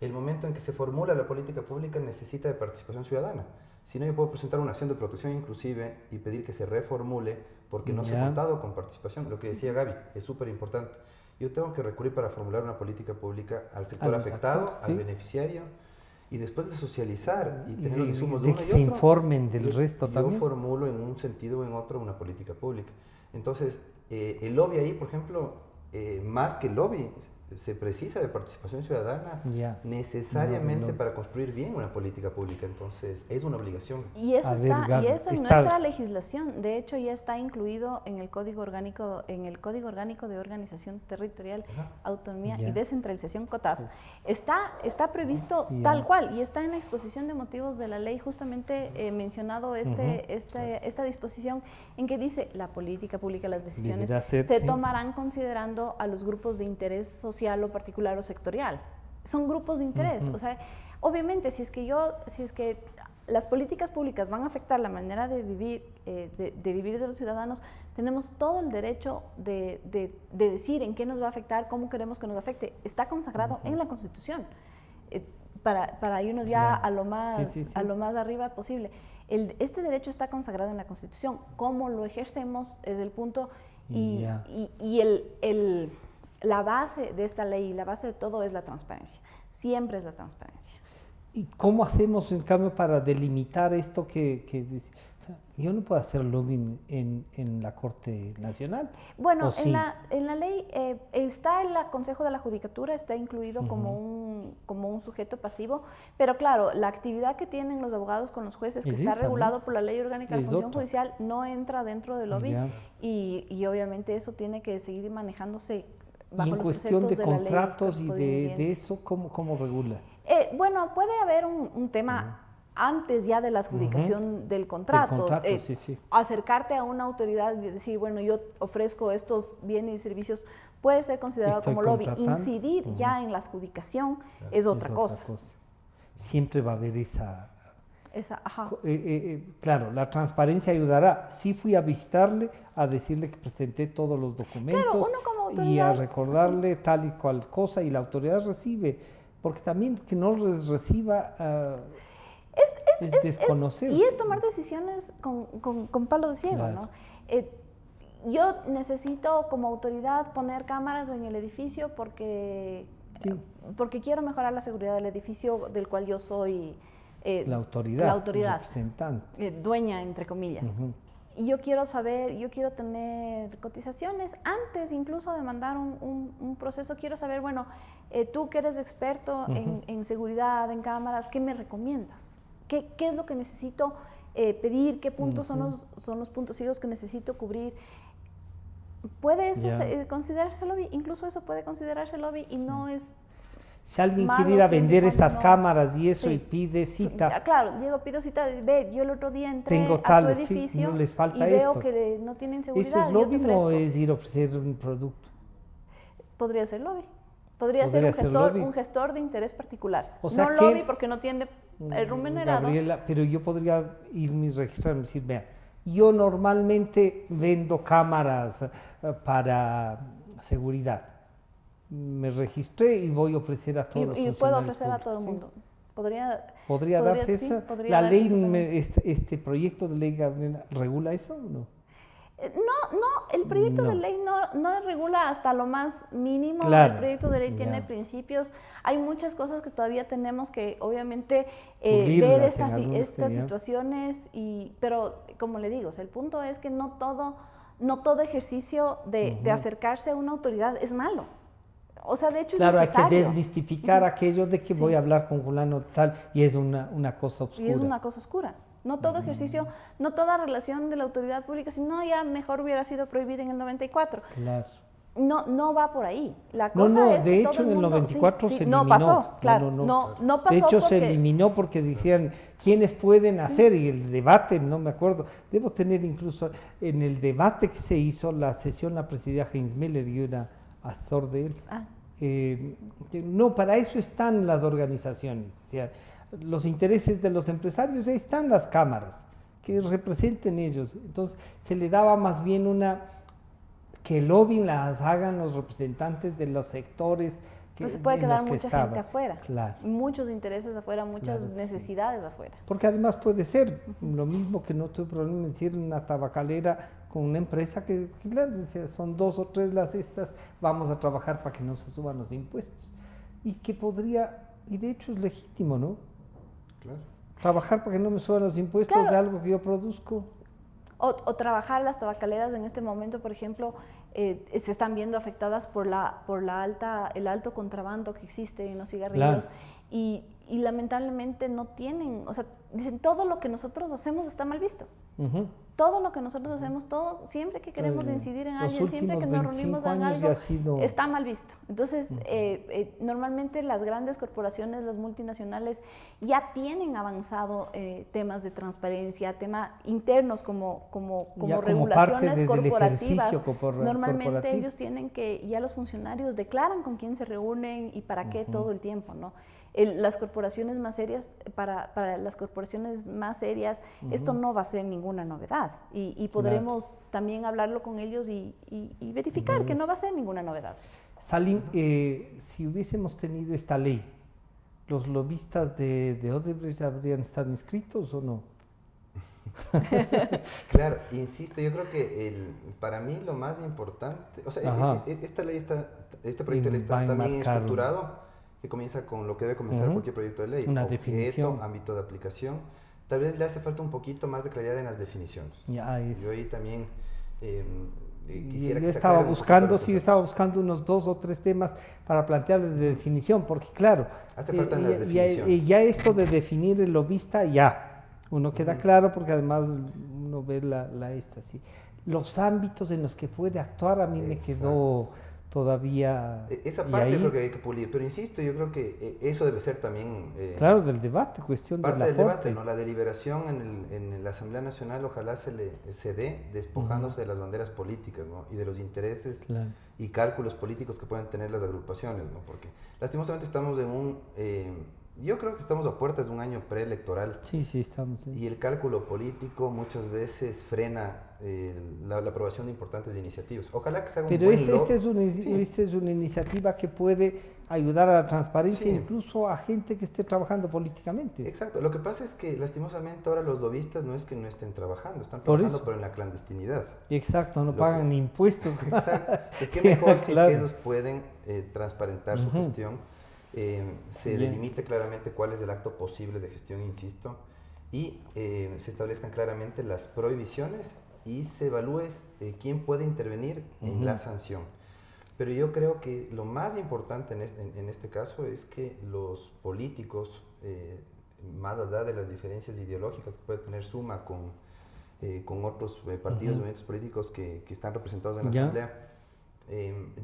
El momento en que se formula la política pública necesita de participación ciudadana. Si no, yo puedo presentar una acción de protección inclusive y pedir que se reformule porque no se ha contado con participación. Lo que decía Gaby es súper importante. Yo tengo que recurrir para formular una política pública al sector afectado, al beneficiario, y después de socializar y tener los insumos de uno y otro, se informen del resto también. Yo formulo en un sentido o en otro una política pública. Entonces, el lobby ahí, por ejemplo, más que el lobby, se precisa de participación ciudadana necesariamente para construir bien una política pública. Entonces, es una obligación. Y eso en nuestra legislación, de hecho, ya está incluido en el Código Orgánico, de Organización Territorial, Autonomía y Descentralización, COTAD. Está previsto tal cual, y está en la exposición de motivos de la ley justamente mencionado esta disposición en que dice la política pública, las decisiones se tomarán considerando a los grupos de interés social o particular o sectorial. Son grupos de interés. O sea, obviamente, si es que las políticas públicas van a afectar la manera de vivir de los ciudadanos, tenemos todo el derecho de decir en qué nos va a afectar, cómo queremos que nos afecte. Está consagrado en la Constitución. Para irnos ya a lo más arriba posible. Este derecho está consagrado en la Constitución. ¿Cómo lo ejercemos? Es el punto. La base de esta ley, la base de todo es la transparencia. Siempre es la transparencia. ¿Y cómo hacemos, en cambio, para delimitar esto que dice? O sea, yo no puedo hacer lobbying en la Corte Nacional. Bueno, en la ley está el Consejo de la Judicatura, está incluido como un sujeto pasivo, pero claro, la actividad que tienen los abogados con los jueces, que está regulado por la Ley Orgánica de la Función Judicial, no entra dentro del lobby y obviamente eso tiene que seguir manejándose bajo los preceptos de la ley. Y en cuestión de contratos y de eso, ¿cómo regula? Bueno, puede haber un tema antes ya de la adjudicación del contrato, acercarte a una autoridad y decir, bueno, yo ofrezco estos bienes y servicios, puede ser considerado como lobby. Incidir ya en la adjudicación es otra cosa. Siempre va a haber esa claro, la transparencia ayudará. Sí fui a visitarle, a decirle que presenté todos los documentos, claro, uno como autoridad, y a recordarle tal y cual cosa, y la autoridad recibe, porque también que no les reciba desconocer. Y es tomar decisiones con palo de ciego, Claro. ¿no? Yo necesito como autoridad poner cámaras en el edificio porque quiero mejorar la seguridad del edificio del cual yo soy la autoridad, representante, dueña, entre comillas. Y yo quiero saber, yo quiero tener cotizaciones antes incluso de mandar un proceso. Quiero saber, bueno, tú que eres experto en seguridad, en cámaras, ¿qué me recomiendas? ¿Qué es lo que necesito pedir? ¿Qué puntos son los puntos ciegos que necesito cubrir? ¿Puede eso considerarse lobby? Incluso eso puede considerarse lobby y no es... Si alguien malo, quiere ir a vender estas no. cámaras y eso Sí. y pide cita. Claro, Diego, pido cita. Ve, yo el otro día entré Tengo a tu tales, sí, edificio no les falta y veo esto. que no tienen seguridad. ¿Eso es yo te lobby o ofrezco. es ir a ofrecer un producto? Podría ser lobby. Podría ser un gestor de interés particular. O sea no que- lobby porque no tiene remunerado. Gabriela, pero yo podría irme y registrarme y decir, vea, yo normalmente vendo cámaras para seguridad. Me registré y voy a ofrecer a todos los Y funcionarios puedo ofrecer a todo el públicos, mundo. ¿Podría darse sí, eso? podría ¿La darse ley, eso también. este proyecto de ley, Gabriela, regula eso o no? No, el proyecto No. de ley no regula hasta lo más mínimo. Claro, El proyecto de ley tiene ya. principios. Hay muchas cosas que todavía tenemos que, obviamente, Pulirlas ver en estas algunos que ya. situaciones. Pero, como le digo, o sea, el punto es que no todo ejercicio de acercarse a una autoridad es malo. O sea, de hecho Claro, es hay que necesario. desmistificar aquello de que Sí. voy a hablar con fulano tal y es una cosa oscura. Y es una cosa oscura. No todo ejercicio, no toda relación de la autoridad pública, sino ya mejor hubiera sido prohibir en el 94. Claro. No va por ahí. La No, cosa es de que hecho todo en el el mundo, 94 sí, se no eliminó. pasó, claro, no pasó De hecho se porque- eliminó porque decían quiénes pueden hacer y el debate, no me acuerdo, debo tener incluso en el debate que se hizo, la sesión la presidía Heinz Miller y era asesor de él. Ah. Que no, para eso están las organizaciones, o sea, los intereses de los empresarios, ahí están las cámaras, que representen ellos. Entonces se le daba más bien que el lobby las hagan los representantes de los sectores que, Pues se puede en quedar los que mucha estaba. gente afuera, Claro. muchos intereses afuera, muchas Claro que sí. necesidades afuera. Porque además puede ser lo mismo que no tuve problema en decir una tabacalera con una empresa que claro, o sea, son 2 o 3 las estas, vamos a trabajar para que no se suban los impuestos. Y que podría, y de hecho es legítimo, ¿no? Claro. Trabajar para que no me suban los impuestos Claro. de algo que yo produzco. O trabajar las tabacaleras en este momento, por ejemplo, se están viendo afectadas por el alto contrabando que existe en los cigarrillos. Claro. Y lamentablemente no tienen, o sea, dicen todo lo que nosotros hacemos está mal visto. Ujú. Todo lo que nosotros hacemos, siempre que queremos Claro, incidir en los alguien, siempre que últimos nos reunimos 25 en años algo, ya ha sido- está mal visto. Entonces, normalmente las grandes corporaciones, las multinacionales, ya tienen avanzado temas de transparencia, temas internos como Ya como regulaciones parte del corporativas. ejercicio Normalmente corporativo. ellos tienen que, ya los funcionarios declaran con quién se reúnen y para qué todo el tiempo, ¿no? Las corporaciones más serias, para las corporaciones más serias, esto no va a ser ninguna novedad y podremos también hablarlo con ellos y verificar que no va a ser ninguna novedad. Salim, si hubiésemos tenido esta ley, ¿los lobistas de Odebrecht habrían estado inscritos o no? Claro, insisto, yo creo que para mí lo más importante, o sea, Ajá. este proyecto de ley está Va a también enmarcar estructurado, que comienza con lo que debe comenzar Ujú. cualquier proyecto de ley. Una objeto, definición. ámbito de aplicación. Tal vez le hace falta un poquito más de claridad en las definiciones. Ya es. Yo ahí también Y quisiera yo que se estaba aclaren un poquito buscando, los sí, yo conceptos. estaba buscando unos 2 o 3 temas para plantear de definición, porque claro, Hace falta las ya definiciones. esto de definir el lobista, ya, uno queda claro porque además uno ve esta, sí. Los ámbitos en los que puede actuar a mí me quedó todavía... Esa y parte ahí, creo que hay que pulir, pero insisto, yo creo que eso debe ser también claro, del debate, cuestión parte del del aporte. debate, ¿no? La deliberación en la Asamblea Nacional ojalá se dé despojándose de las banderas políticas, ¿no? Y de los intereses Claro. y cálculos políticos que pueden tener las agrupaciones, ¿no? Porque lastimosamente estamos en Yo creo que estamos a puertas de un año preelectoral. Sí, sí, estamos. Sí. Y el cálculo político muchas veces frena la aprobación de importantes iniciativas. Ojalá que se haga un Pero buen esta es una iniciativa que puede ayudar a la transparencia, Sí. incluso a gente que esté trabajando políticamente. Exacto. Lo que pasa es que lastimosamente ahora los lobistas no es que no estén trabajando, están Por trabajando eso. pero en la clandestinidad. Exacto, no Lo pagan que- impuestos. Exacto. Es que mejor si Claro. es que ellos pueden transparentar su gestión, se Bien. delimite claramente cuál es el acto posible de gestión, insisto, y se establezcan claramente las prohibiciones y se evalúe quién puede intervenir en la sanción. Pero yo creo que lo más importante en este caso es que los políticos, más allá de las diferencias ideológicas que puede tener Suma con otros partidos, movimientos políticos que están representados en la Asamblea,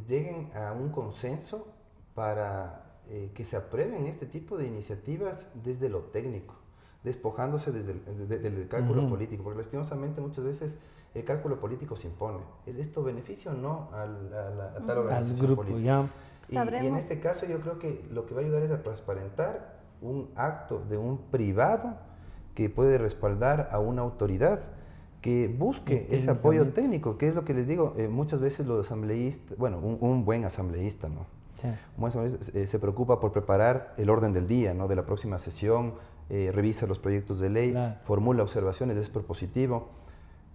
lleguen a un consenso para que se aprueben este tipo de iniciativas desde lo técnico, despojándose del cálculo político, porque lastimosamente muchas veces el cálculo político se impone. ¿Es esto beneficio o no a tal organización Al grupo, política? ya. Y en este caso yo creo que lo que va a ayudar es a transparentar un acto de un privado que puede respaldar a una autoridad que busque ese apoyo técnico, que es lo que les digo, muchas veces los asambleístas, bueno, un buen asambleísta, ¿no? Sí. Un buen asambleísta se preocupa por preparar el orden del día, ¿no? De la próxima sesión, revisa los proyectos de ley, Claro. formula observaciones, es propositivo.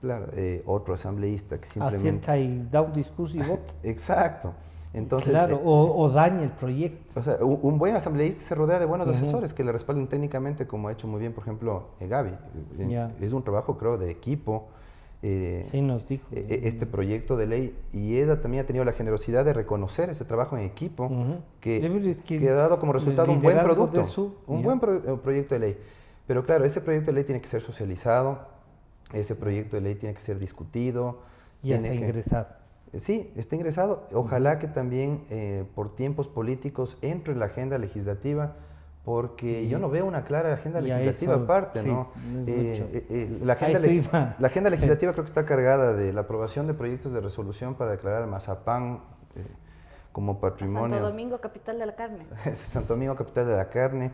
Claro, otro asambleísta que simplemente... Acerca y da un discurso y vota. Exacto. Entonces, Claro, o daña el proyecto. o sea, un buen asambleísta se rodea de buenos asesores que le respalden técnicamente, como ha hecho muy bien, por ejemplo, Gaby. Ya. Es un trabajo, creo, de equipo. Sí, nos dijo. Este proyecto de ley, y EDA también ha tenido la generosidad de reconocer ese trabajo en equipo, que ha dado como resultado un buen liderazgo producto, de su- un ya. buen proyecto de ley. Pero claro, ese proyecto de ley tiene que ser socializado, ese proyecto de ley tiene que ser discutido. Ya tiene está que- ingresado. Sí, está ingresado. Ojalá que también por tiempos políticos entre en la agenda legislativa, porque yo no veo una clara agenda y a legislativa eso, aparte, sí, ¿no? es mucho. La agenda, A eso iba. la agenda legislativa creo que está cargada de la aprobación de proyectos de resolución para declarar al Mazapán como patrimonio. Santo Domingo, capital de la carne. Santo Domingo, capital de la carne,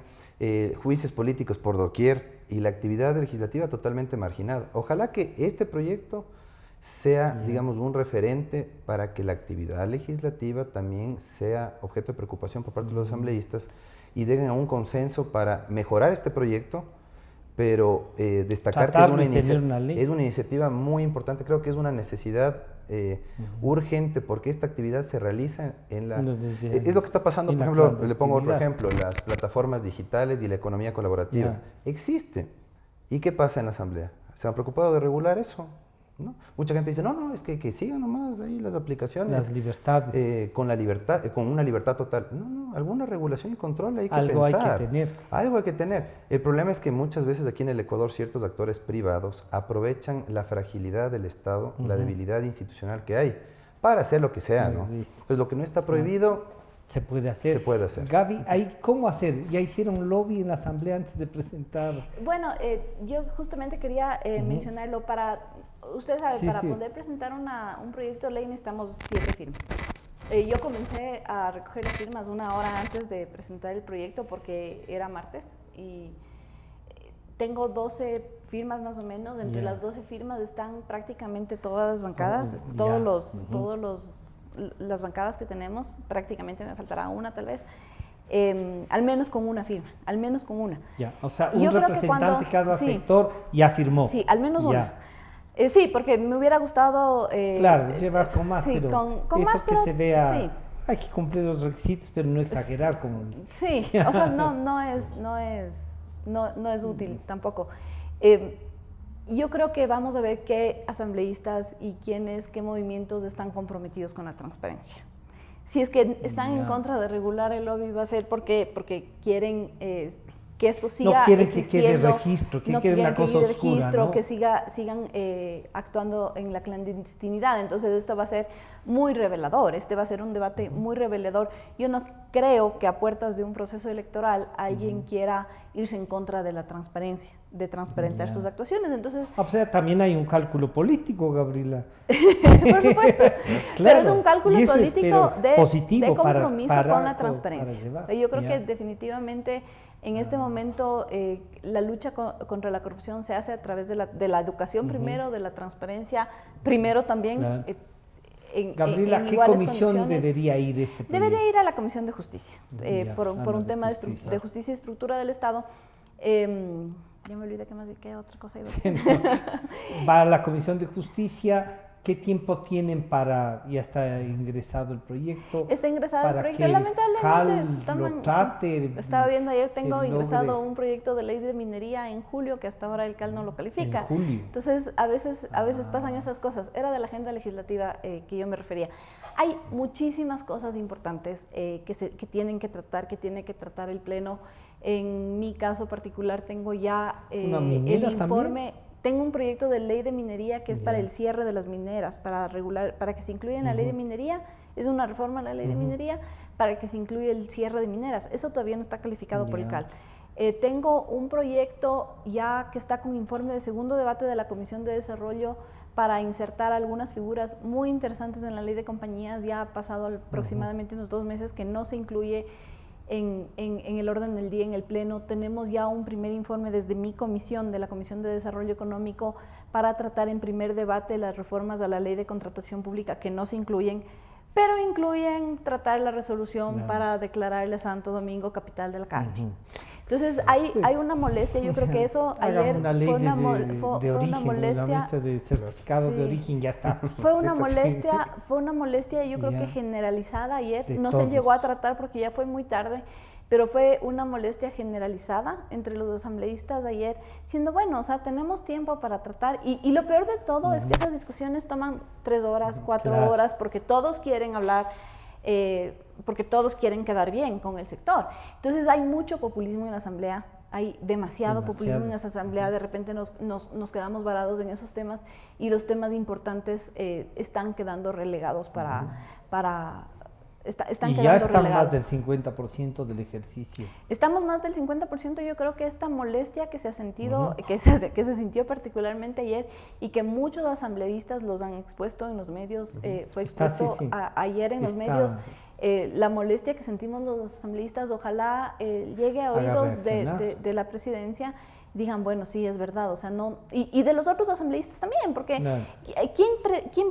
juicios políticos por doquier y la actividad legislativa totalmente marginada. Ojalá que este proyecto sea, digamos, un referente para que la actividad legislativa también sea objeto de preocupación por parte de los asambleístas y lleguen a un consenso para mejorar este proyecto, pero destacar Tratarlo que y tener una ley. es una iniciativa muy importante, creo que es una necesidad urgente porque esta actividad se realiza en la... es lo que está pasando, en por la ejemplo, le pongo otro clandestinidad. ejemplo, las plataformas digitales y la economía colaborativa. Ya. Existe. ¿Y qué pasa en la Asamblea? ¿Se han preocupado de regular eso? ¿No? Mucha gente dice, no, es que sigan nomás ahí las aplicaciones. Las libertades. Con la libertad, con una libertad total. No, alguna regulación y control hay que Algo hay pensar. que tener. Algo hay que tener. El problema es que muchas veces aquí en el Ecuador ciertos actores privados aprovechan la fragilidad del Estado, la debilidad institucional que hay, para hacer lo que sea, ¿no? Listo. Pues lo que no está prohibido, Se puede hacer. Se puede hacer. Gaby, ¿cómo hacer? ¿Ya hicieron lobby en la asamblea antes de presentar? Bueno, yo justamente quería mencionarlo para, usted sabe, Sí, para sí. poder presentar un proyecto de ley necesitamos 7 firmas. Yo comencé a recoger las firmas una hora antes de presentar el proyecto porque era martes y tengo 12 firmas más o menos. Entre Ya. las 12 firmas están prácticamente todas las bancadas, ya. todos las bancadas que tenemos, prácticamente me faltará una tal vez. Al menos con una firma, al menos con una. Ya, o sea, Yo un creo que representante cuando- cada sí. sector ya firmó. Sí, al menos Ya. una. Sí, porque me hubiera gustado... Claro, llevar con más, sí, pero con eso más, que pero se vea, sí. hay que cumplir los requisitos, pero no exagerar como... Sí, o sea, no es útil tampoco. Yo creo que vamos a ver qué asambleístas y qué movimientos están comprometidos con la transparencia. Si es que están en Ya. contra de regular el lobby, va a ser porque quieren que esto siga No quieren que quede existiendo, registro, que no quede una quieren cosa quede oscura, registro, ¿no? que sigan actuando en la clandestinidad. Entonces esto va a ser muy revelador, este va a ser un debate muy revelador. Yo no creo que a puertas de un proceso electoral alguien quiera irse en contra de la transparencia, de transparentar sus actuaciones. Entonces, o sea, también hay un cálculo político, Gabriela. por supuesto, pero es un cálculo político positivo de compromiso para con la transparencia. llevar. Yo creo que definitivamente en este momento la lucha contra la corrupción se hace a través de la educación primero, de la transparencia primero también. Claro. Gabriela, ¿qué comisión debería ir este proyecto? Debería ir a la Comisión de Justicia, por un tema de justicia y estructura del Estado. Ya me olvidé qué otra cosa iba a decir. Va a la Comisión de Justicia. ¿Qué tiempo tienen para, ya está ingresado el proyecto? Está ingresado el proyecto, lamentablemente. Estaba viendo ayer, tengo ingresado un proyecto de ley de minería en julio, que hasta ahora el CAL no lo califica. En julio. Entonces, a veces pasan esas cosas. Era de la agenda legislativa que yo me refería. Hay muchísimas cosas importantes que tienen que tratar, que tiene que tratar el Pleno. En mi caso particular tengo ya el informe. ¿También? Tengo un proyecto de ley de minería que es para el cierre de las mineras, para que se incluya en la ley de minería, es una reforma a la ley de minería, para que se incluya el cierre de mineras. Eso todavía no está calificado por el CAL. Tengo un proyecto ya que está con informe de segundo debate de la Comisión de Desarrollo para insertar algunas figuras muy interesantes en la ley de compañías. Ya ha pasado aproximadamente unos 2 meses que no se incluye en el orden del día, en el Pleno. Tenemos ya un primer informe desde mi comisión, de la Comisión de Desarrollo Económico, para tratar en primer debate las reformas a la Ley de Contratación Pública que no se incluyen, pero incluyen tratar la resolución para declararle a Santo Domingo capital de la carne. Entonces hay una molestia, yo creo que eso ayer fue una molestia de certificado de origen, ya está. Fue una molestia, yo creo que generalizada ayer, no se llegó a tratar porque ya fue muy tarde, pero fue una molestia generalizada entre los asambleístas ayer, siendo bueno, o sea, tenemos tiempo para tratar, y lo peor de todo es que esas discusiones toman 3 horas, 4 horas, porque todos quieren hablar, porque todos quieren quedar bien con el sector. Entonces hay mucho populismo en la asamblea, hay demasiado populismo en esa asamblea, de repente nos quedamos varados en esos temas y los temas importantes están quedando relegados están y quedando ya están relegados. Más del 50% del ejercicio. Estamos más del 50%, yo creo que esta molestia que se ha sentido, que se sintió particularmente ayer y que muchos asambleístas los han expuesto en los medios, fue expuesto ayer en los medios, la molestia que sentimos los asambleístas, ojalá llegue a oídos de la presidencia, digan, bueno, sí, es verdad, o sea, no, y de los otros asambleístas también, porque ¿quién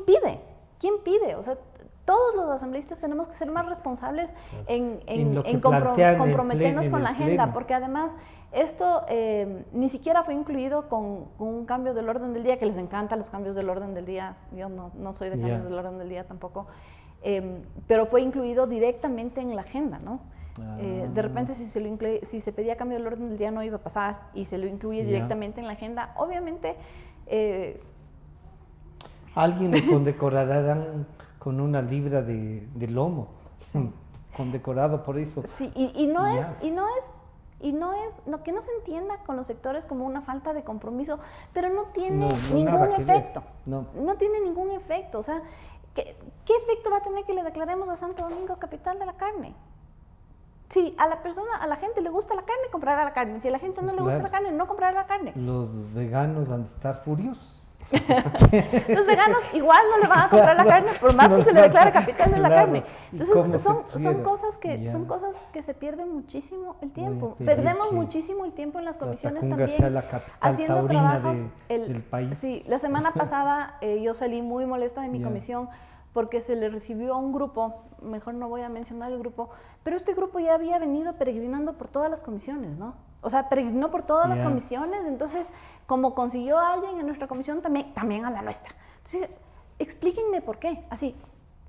pide? ¿Quién pide? O sea, todos los asambleístas tenemos que ser más responsables en comprometernos con la agenda, porque además esto ni siquiera fue incluido con un cambio del orden del día, que les encanta los cambios del orden del día. Yo no soy de cambios del orden del día tampoco, pero fue incluido directamente en la agenda, ¿no? De repente si se pedía cambio del orden del día no iba a pasar, y se lo incluye directamente en la agenda. Obviamente alguien le condecorarán con una libra de lomo, condecorado por eso. Sí, que no se entienda con los sectores como una falta de compromiso, pero no tiene ningún efecto. No tiene ningún efecto. O sea, ¿qué efecto va a tener que le declaremos a Santo Domingo capital de la carne? Si a la gente le gusta la carne, comprará la carne. Si a la gente no le gusta la carne, no comprará la carne. Los veganos han de estar furiosos. Los veganos igual no le van a comprar la carne por más que se le declare capital de la carne. Entonces son cosas que se pierden muchísimo el tiempo. Perdemos muchísimo el tiempo en las comisiones también, haciendo trabajos del país. Sí, la semana pasada yo salí muy molesta de mi comisión porque se le recibió a un grupo, mejor no voy a mencionar el grupo, pero este grupo ya había venido peregrinando por todas las comisiones, ¿no? O sea, peregrinó por todas las comisiones, entonces, como consiguió a alguien en nuestra comisión, también a la nuestra. Entonces, explíquenme por qué. Así,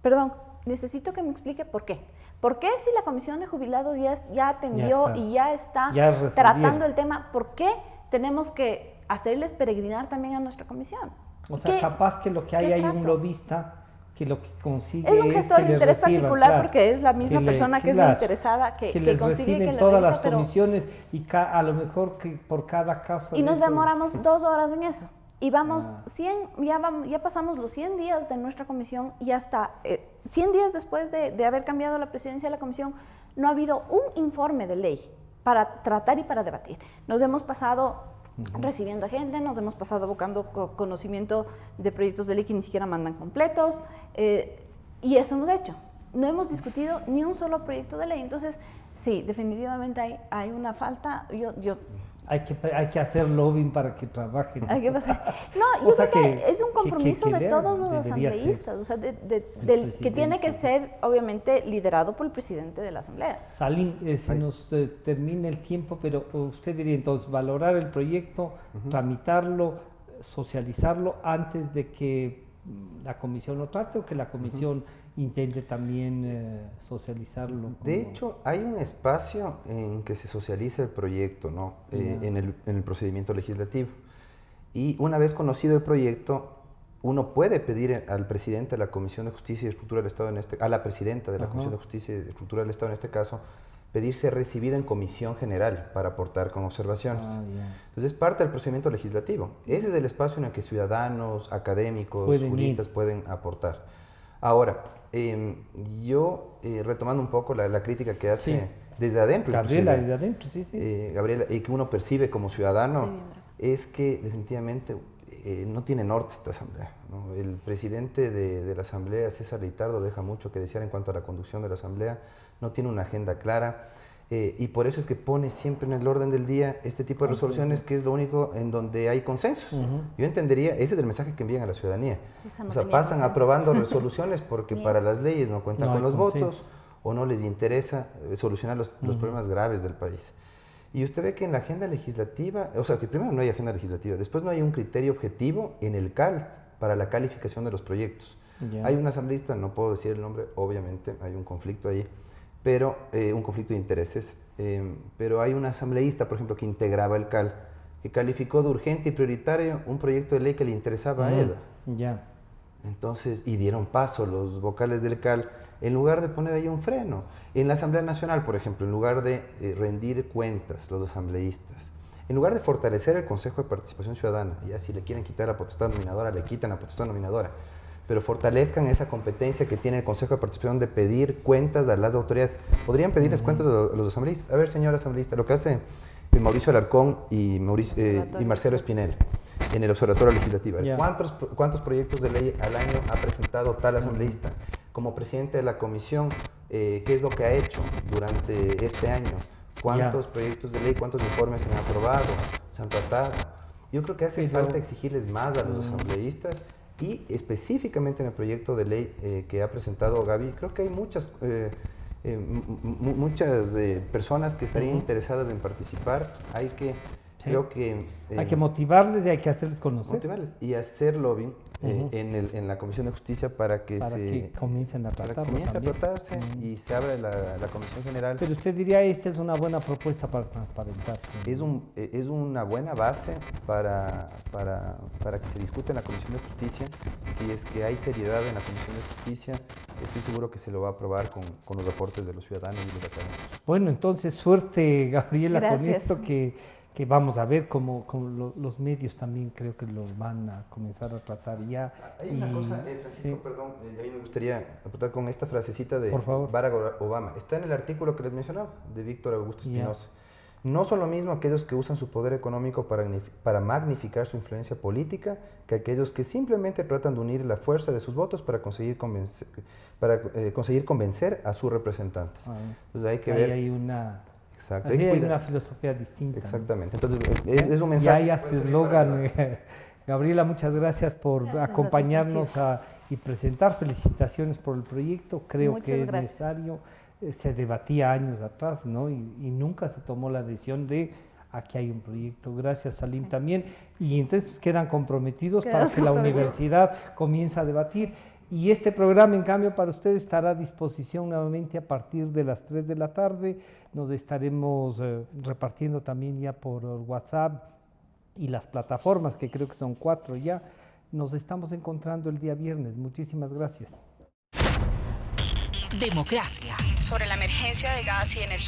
perdón, necesito que me explique por qué. ¿Por qué si la comisión de jubilados ya atendió y ya está tratando el tema, por qué tenemos que hacerles peregrinar también a nuestra comisión? O sea, capaz que lo que hay un lobista que lo que consigue es un gestor de interés particular, porque es la misma persona que es la interesada que les consigue reciben que todas las comisiones y a lo mejor que por cada caso y nos demoramos 2 horas en eso y vamos 100, ya pasamos los 100 días de nuestra comisión y hasta 100 días después de haber cambiado la presidencia de la comisión no ha habido un informe de ley para tratar y para debatir. Nos hemos pasado recibiendo a gente, nos hemos pasado buscando conocimiento de proyectos de ley que ni siquiera mandan completos, y eso hemos hecho. No hemos discutido ni un solo proyecto de ley. Entonces, sí, definitivamente hay una falta. Hay que hacer lobbying para que trabajen. Hay que pasar. No, yo creo que es un compromiso de todos los asambleístas, o sea, que tiene que ser, obviamente, liderado por el presidente de la Asamblea. Salim, se nos termina el tiempo, pero usted diría entonces valorar el proyecto, tramitarlo, socializarlo antes de que la comisión lo trate o que la comisión intente también socializarlo. De hecho, hay un espacio en que se socializa el proyecto, ¿no? En el procedimiento legislativo. Y una vez conocido el proyecto, uno puede pedir al presidente de la Comisión de Justicia y Estructura del Estado, a la presidenta de la Comisión de Justicia y Estructura del Estado en este caso, pedirse recibida en comisión general para aportar con observaciones. Entonces es parte del procedimiento legislativo. Ese es el espacio en el que ciudadanos, académicos, juristas pueden aportar. Ahora, yo, retomando un poco la crítica que hace desde adentro. Gabriela, desde adentro, Gabriela, y que uno percibe como ciudadano, es que definitivamente no tiene norte esta asamblea, ¿no? El presidente de la asamblea, César Leitardo, deja mucho que desear en cuanto a la conducción de la asamblea, no tiene una agenda clara, y por eso es que pone siempre en el orden del día este tipo de resoluciones, que es lo único en donde hay consensos. Yo entendería, ese es el mensaje que envían a la ciudadanía. O sea, pasan aprobando resoluciones porque para las leyes no cuentan con los votos o no les interesa solucionar los problemas graves del país. Y usted ve que en la agenda legislativa, o sea, que primero no hay agenda legislativa, después no hay un criterio objetivo en el CAL para la calificación de los proyectos. Hay un asambleísta, no puedo decir el nombre, obviamente hay un conflicto ahí, pero un conflicto de intereses, pero hay un asambleísta, por ejemplo, que integraba el CAL, que calificó de urgente y prioritario un proyecto de ley que le interesaba a él. Entonces, y dieron paso los vocales del CAL, en lugar de poner ahí un freno. En la Asamblea Nacional, por ejemplo, en lugar de rendir cuentas los asambleístas, en lugar de fortalecer el Consejo de Participación Ciudadana, ya si le quieren quitar la potestad nominadora, le quitan la potestad nominadora, pero fortalezcan esa competencia que tiene el Consejo de Participación de pedir cuentas a las autoridades. Podrían pedirles cuentas a los asambleístas. A ver, señor asambleísta, lo que hace Mauricio Alarcón y Marcelo Espinel en el Observatorio Legislativo. ¿Cuántos proyectos de ley al año ha presentado tal asambleísta? Como presidente de la comisión, ¿qué es lo que ha hecho durante este año? ¿Cuántos proyectos de ley, cuántos informes se han aprobado, se han tratado? Yo creo que hace falta exigirles más a los asambleístas, y específicamente en el proyecto de ley que ha presentado Gaby, creo que hay muchas personas que estarían interesadas en participar. Creo que hay que motivarles y hay que hacerles conocer. Motivarles y hacer lobbying en la Comisión de Justicia para que comiencen a tratarse y se abra la Comisión General. Pero usted diría, esta es una buena propuesta para transparentarse. Es una buena base para que se discute en la Comisión de Justicia. Si es que hay seriedad en la Comisión de Justicia, estoy seguro que se lo va a aprobar con los aportes de los ciudadanos y los académicos. Bueno, entonces suerte, Gabriela, con esto que vamos a ver cómo los medios también creo que los van a comenzar a tratar ya. Hay una cosa, Francisco, perdón, a mí me gustaría aportar con esta frasecita de Barack Obama. Está en el artículo que les mencionaba, de Víctor Augusto Espinosa. No son lo mismo aquellos que usan su poder económico para magnificar su influencia política que aquellos que simplemente tratan de unir la fuerza de sus votos para conseguir convencer a sus representantes. Entonces hay que ver... Hay una... Exacto. Así hay una filosofía distinta. Exactamente. Entonces, es un mensaje. Ya hay este eslogan. Gabriela, muchas gracias por acompañarnos y presentar. Felicitaciones por el proyecto. Creo que es necesario. Se debatía años atrás, ¿no? Y nunca se tomó la decisión de aquí hay un proyecto. Gracias, Salim, también. Y entonces quedan comprometidos para que la universidad comience a debatir. Y este programa, en cambio, para ustedes estará a disposición nuevamente a partir de las 3 de la tarde. Nos estaremos repartiendo también ya por WhatsApp y las plataformas, que creo que son 4 ya. Nos estamos encontrando el día viernes. Muchísimas gracias. Democracia. Sobre la emergencia de gas y energía.